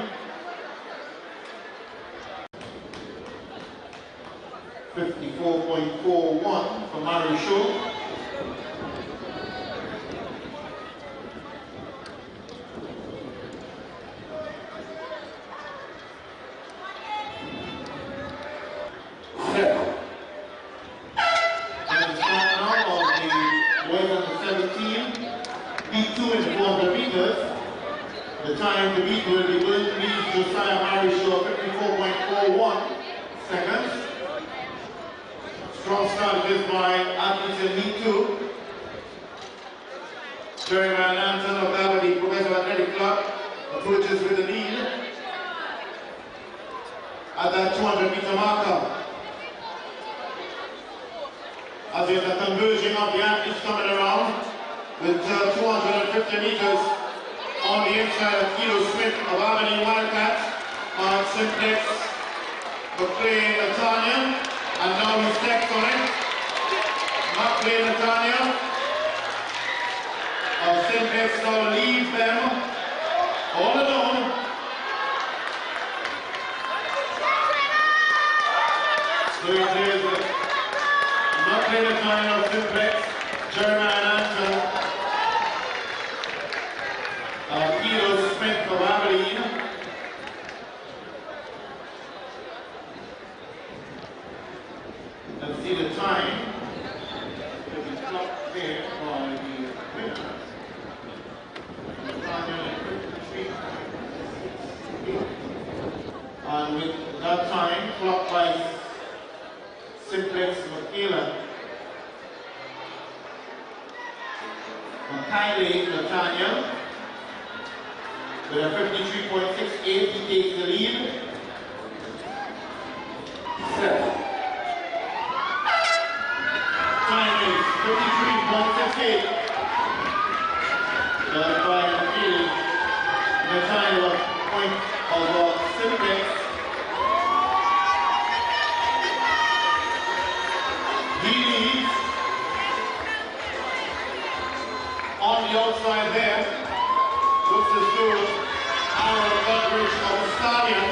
54.41 for Mario Shaw. to beat will be Leeds Josiah Mary Shaw, 54.41 seconds. Strong start is by athletes in League 2. Jeremiah Nanton of Aberdeen Professional Athletic Club approaches with the lead at that 200-meter marker. As there's a converging of the athletes coming around with 250 meters on the inside of Kilo Smith of Aberdeen Wildcats on Simplex McLean Natanya, and now he's next on it. McLean Natanya of Simplex now leaves them all alone. So it is McLean Natanya of Simplex, Jeremiah Nanton, Kilo Smith of Aberdeen. Let's see the time. There's a clock there for the winner. And with that time, clock by Simplex Michaela. Kylie Natanya with a 53.68, he takes the lead. Set. Time is 53.68. By Michaela Natanya, point of Simplex. He leads on the outside there. Looks as though Aaron Goodrich of the Stallion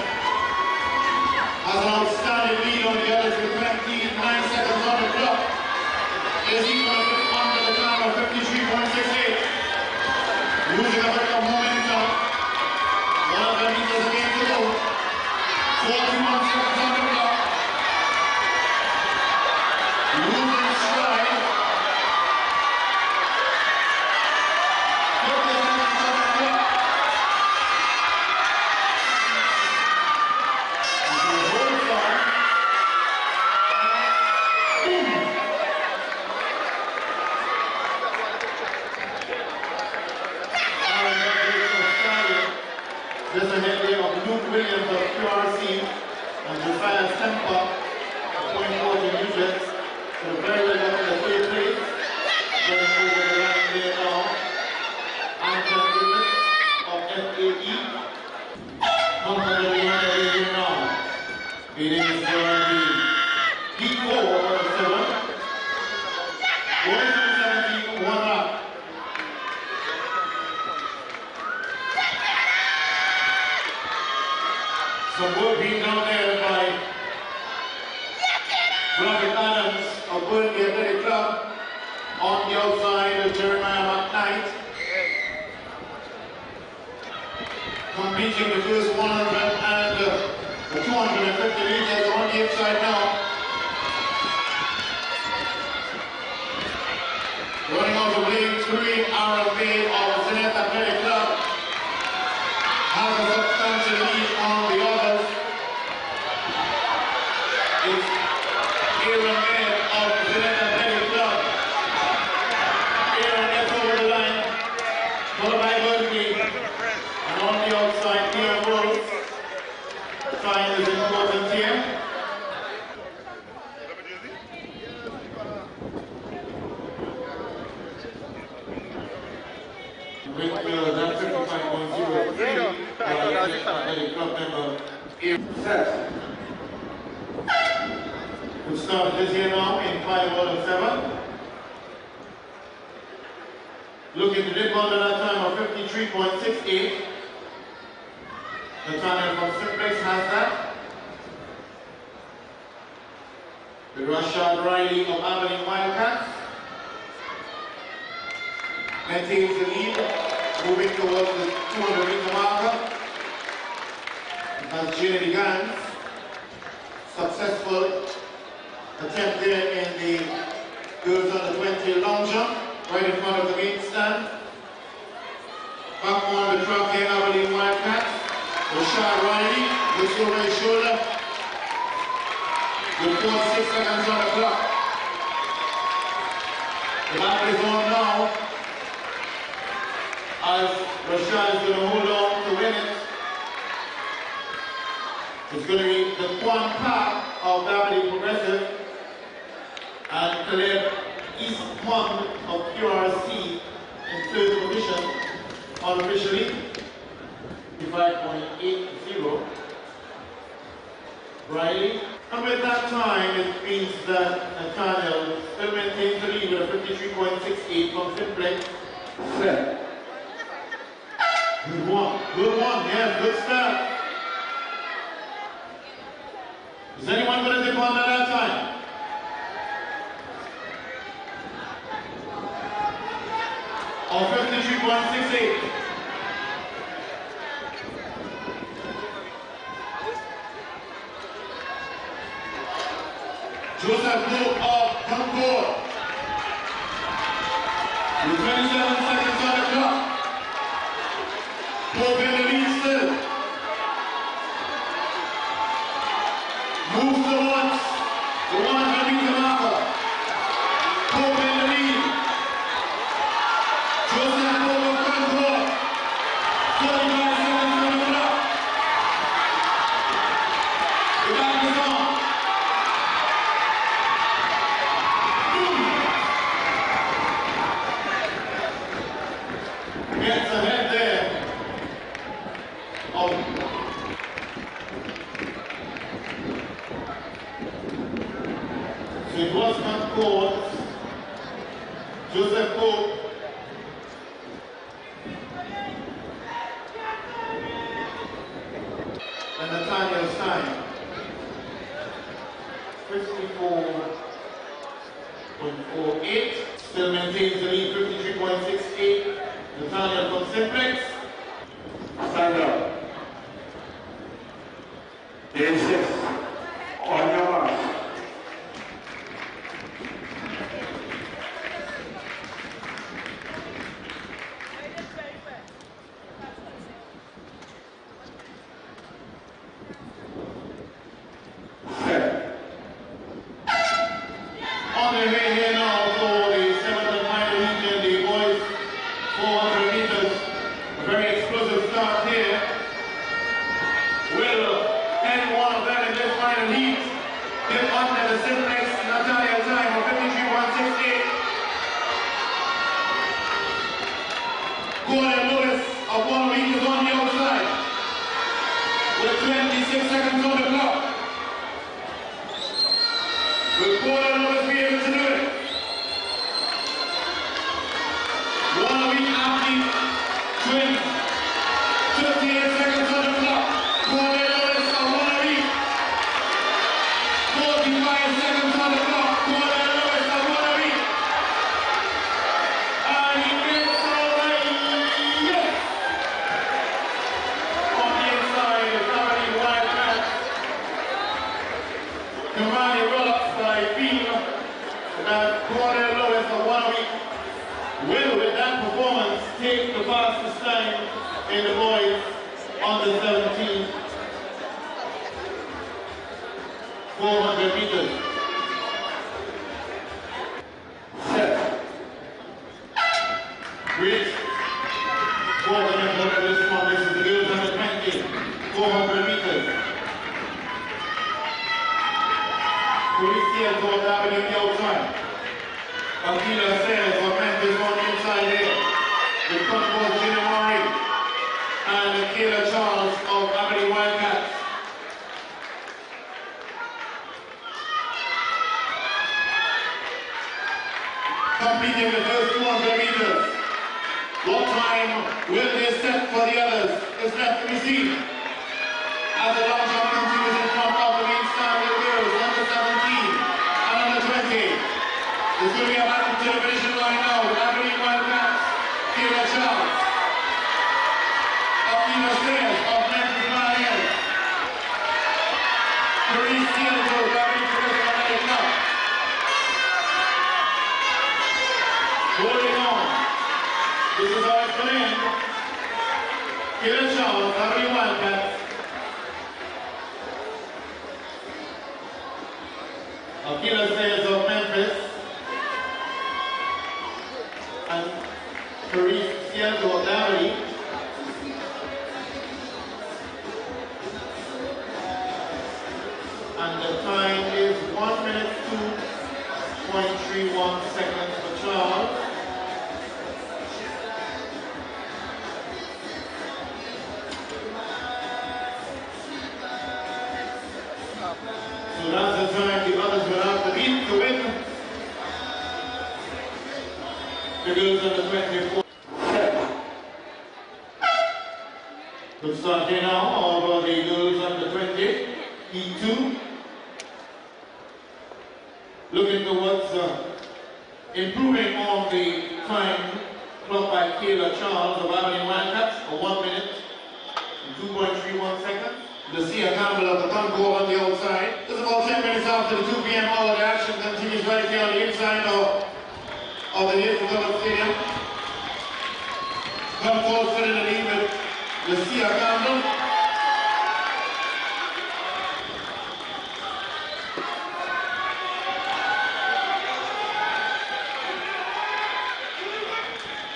has an outstanding lead on the others with 29 seconds on the clock. Is he going to put under the time of 53.68? Losing a bit of momentum. One of them meters again to go. 41 seconds on the clock. Losing stride. 50 seconds on the clock. There's a head there of Luke Williams of QRC and Josiah Semper of Point Fortune Units. So very well up in the third place. Getting over the line there now. Anton Griffith of FAE. Comfortably on the way here now. It is the P4 of the 7. Going to the 17, 1 up. Some work being done there by Robert Adams of Burnley Athletic Club on the outside of Jeremiah McKnight. Competing the first 100 and the 250 meters on the inside now. Running out of lane 3, Aaron Bay of Zenith Athletic Club has a substantial lead on the others. It's Aaron Bay of Zenith Athletic Club. Aaron gets over the line, followed by Berkeley. And on the outside, Pierre Rose. Time is important here. Windmill, that's 55.03. Athletic Club member, set. We'll start this here now in 5 out of 7. Looking to dip under that time of 53.68. The time from Simplex has that. With Rashad Riley of Aberdeen Wildcats maintains the lead, moving towards the 200-meter marker. As Jenny Gans, successful attempt there in the girls under 20 long jump, right in front of the main stand. Back on the track here, Aberdeen Wildcats. Waist over his shoulder. With 4-6 seconds on the clock. The battle is on now. As Rashad is going to hold on to win it. It's going to be the Quan Park of Beverly Progressive and Caleb East Pond of QRC in third position unofficially. 55.80. Riley. And with that time, it means that Nathaniel still maintains the lead with a 53.68 from Simplex. Set. Good one, yeah, good start. Is anyone going to dip on that time? On 53.68. Joseph Luke of Concord. With 27 seconds on the clock. Pope in the lead still. Moves towards the 100-meter marker. Pope in the lead. Joseph Pope of Concord. 45 seconds on the clock. The back is on. Gets ahead there. Oh. So it was Concord. Joseph Pope. And Nathaniel's time. 54.48. Still maintains the lead, 53.68. Nathaniel from Simplex. Stand up. Day 6. On your mark. On their way here now for the 7th and final region, the boys 400 meters. A very explosive start here. Will any one of them in this final heat get under the Simplex Natalia time of 53.68. Gordon Lewis of 1 meters on the outside with 26 seconds on the clock. Will Gordon Lewis be able to do it? 1 week athlete, 58 seconds on the clock. Gordon Lewis of 1 week. 45 seconds on the clock. Gordon Lewis of 1 week. And he gets over, yes! On the inside, it's already wide back. Kamani Rollins by being that Gordon Lewis of 1 week will, with that performance, take the fastest time in the boys under 17 400 meters. Set. Great. 400 meters this one. This is the girls under 20 400 meters. Police told David in the outside. Akila says our men is on the inside here. The front was January and Akila Charles of Abbey Wildcats. Completing the first 200 meters. What time will they set for the others is left to be seen. As the long jump continues in front of the main stand of girls under 17 and under 20. There's going to be a battle to the finishing line now with Abbey Wildcats, Akila Charles, Akila Sayers of Memphis Lions, Maurice Seals of Abbey Progressive America. Holding on. This is how it's going to end. Akila Charles, Abbey Wildcats, Aquila Sayers of Memphis, and Therese Cienzo of Davide. And the time is 1 minute 2.31 seconds for Charles. So that's the time the others will have to beat to win. The girls on the 24. Good start here now over the girls on the 20. E2. Looking towards improving on the time clocked by Kayla Charles of Avenue Wildcats for 1 minute and 2.31 seconds. Lucia Campbell of the Concord on the outside. Just about 10 minutes after the 2 p.m. hour, the action continues right here on the inside of the Hilton Stadium. Concord still in the lead with Lucia Campbell.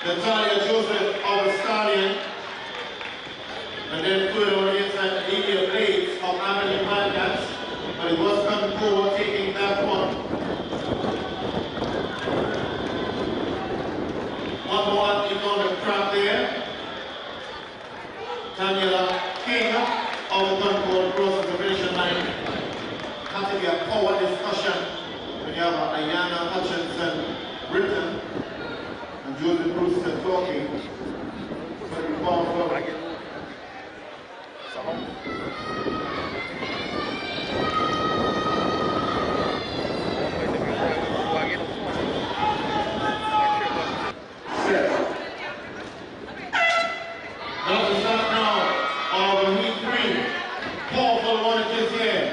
Natalia Joseph of the Stallion, and then third on the inside, Lydia Blades of Avenue Wildcats, but it was coming forward taking that one. One more athlete on the track there. Daniela King of the Concord crosses the finish line. Has to be a power discussion when you have Ayana Hutchinson Britain. Joseph Brewster talking. So we fall forward. Set. That's the start now of the heat 3. Powerful one it is here.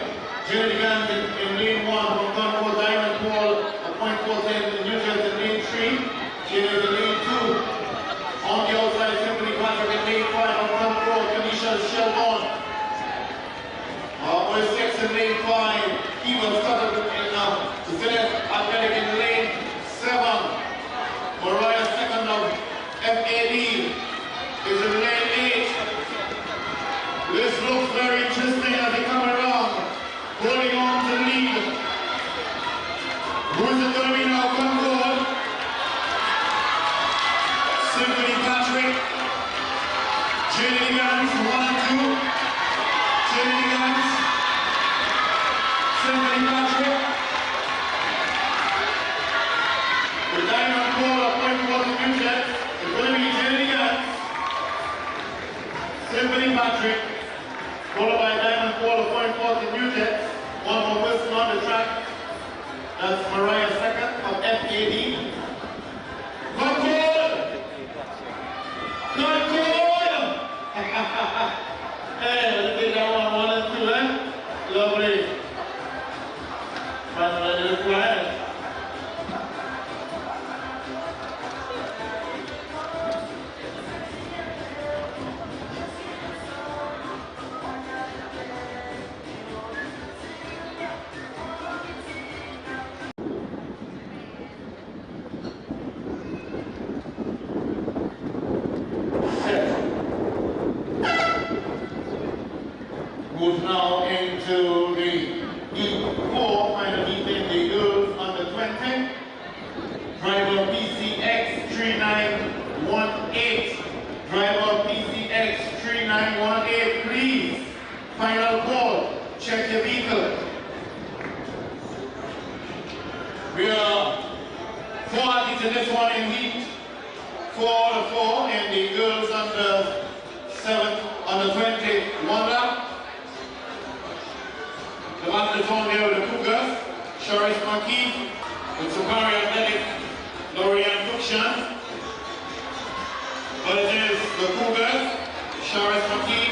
Jenny Gans in lane 1 from Concord Diamond Paul, a point 410 in New Jersey in lane 3. Here is the lane 2. On the outside, Simply Patrick in lane 5 on front row, Kanisha Sheldon. Number 6 in lane 5. He was started in to select Athletic in lane 7. Mariah second of FAD is in lane 8. This looks very interesting as they come around, holding on to the lead. Who is it going to be now? Concord. Symphony Patrick, Jenny Gans, 1 and 2. Jenny Gans, Symphony Patrick. The Diamond Ball of point for the future is going to be Jenny Gans, Symphony Patrick, followed by Diamond Ball of point for the future. One more person on the track. That's Mariah second of FAD. Concord! Concord! Hey, let's get that 1 and 2, eh? Lovely. Finally, the flag. Moves now into the E4, final heat in the girls under 20. Driver PCX 3918. Driver PCX 3918, please. Final call. Check your vehicle. We are 4 athletes in this one in heat 4 to 4 in the girls under 21 lap. The athletes on there with the Cougars, Sharice McKee, with Safari Athletic, Lorianne Cruikshank. But it is the Cougars, Sharice McKee,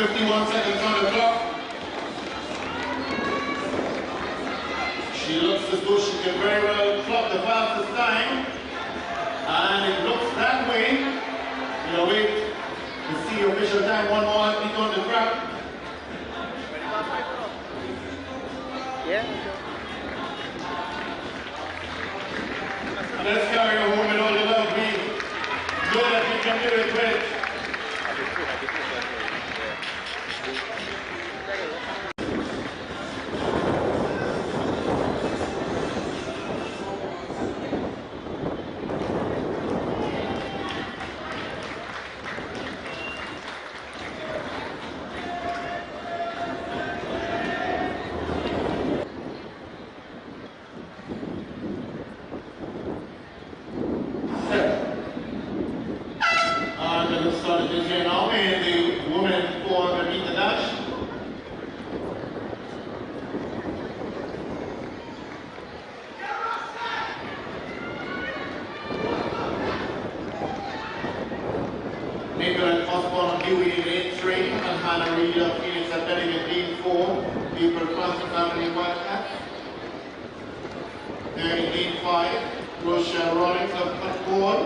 51 seconds on the clock. She looks as though she can very well clock the fastest time. And it looks that way. We'll wait to see official time. One more athlete on the track. Yeah. Dewey in 8-3, and Hannah Reid of Phoenix Athletic in 8-4. People Francis Family Wildcat. They're in 8-5. Rochelle Rollins of Putboard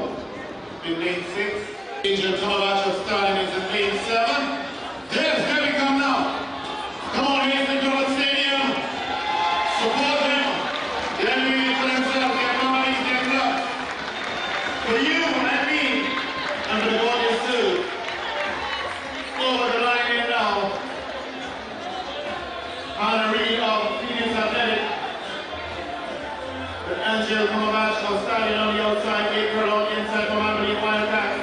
in 8-6. Angel Tobago of Starling is in 8-7. Yes, here we come now. Come on, here's the George Stadium. Support them. They're doing it for themselves. Get money, get love. For you and me, and for the audience too. Over the line here now. Hannah Reid of Phoenix Athletic. With Angel Tobago of Starling on the outside. April on the inside from Emily Wildcat.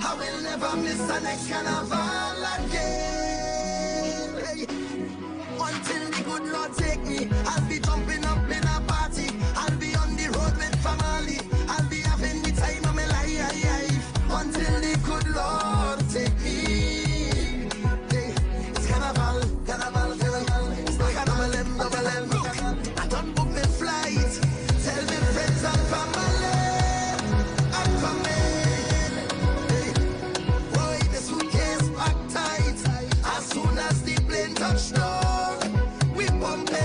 I will never miss the next carnival again. Hey. Until the good Lord take me, I'll be jumping up in a party. I'll be on the road with family. I'll be having the time of my life. Until the good Lord take me. Hey. It's carnival, carnival, carnival. It's the carnival, carnival. I don't book my flight. Tell me friends and family. I'm coming. Touchdown, we pumping.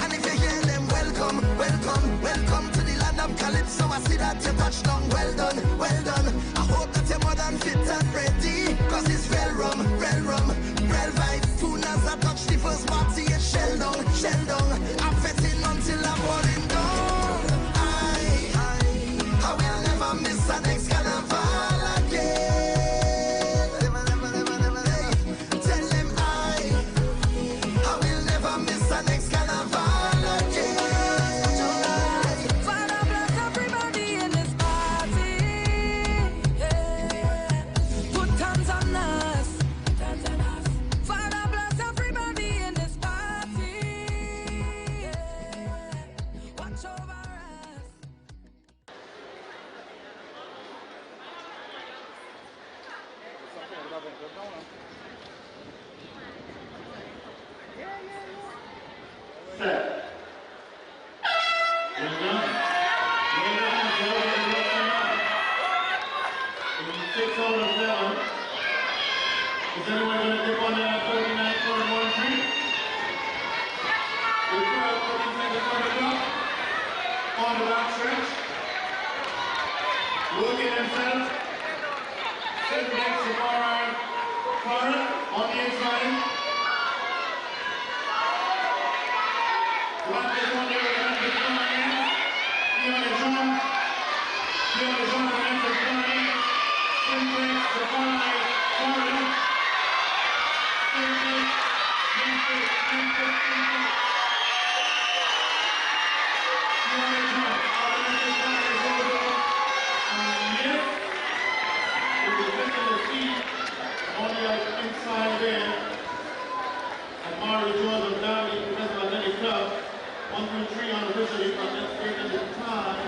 And if you hear them, welcome, welcome, welcome to the land of Calypso. I see that you touchdown, well done, well done. I hope that you're more than fit and ready, cause it's real rum, real vibe. Soon as I touch the first party, it's shell down. I'm fetting until I'm falling down. I will never miss the next carnival. Is anyone going to take on that 39.1 tree? The 12 seconds on the clock. On the back stretch. Working himself. Sit next to Warren Curran on the inside. One this one there, one this one again. He on the drum. He on the drum for him to play. Simply to Warren Curran. Inside there, and Mari Joseph Downey, Professor Athletic Club, 1-3 unofficially from that state at the time.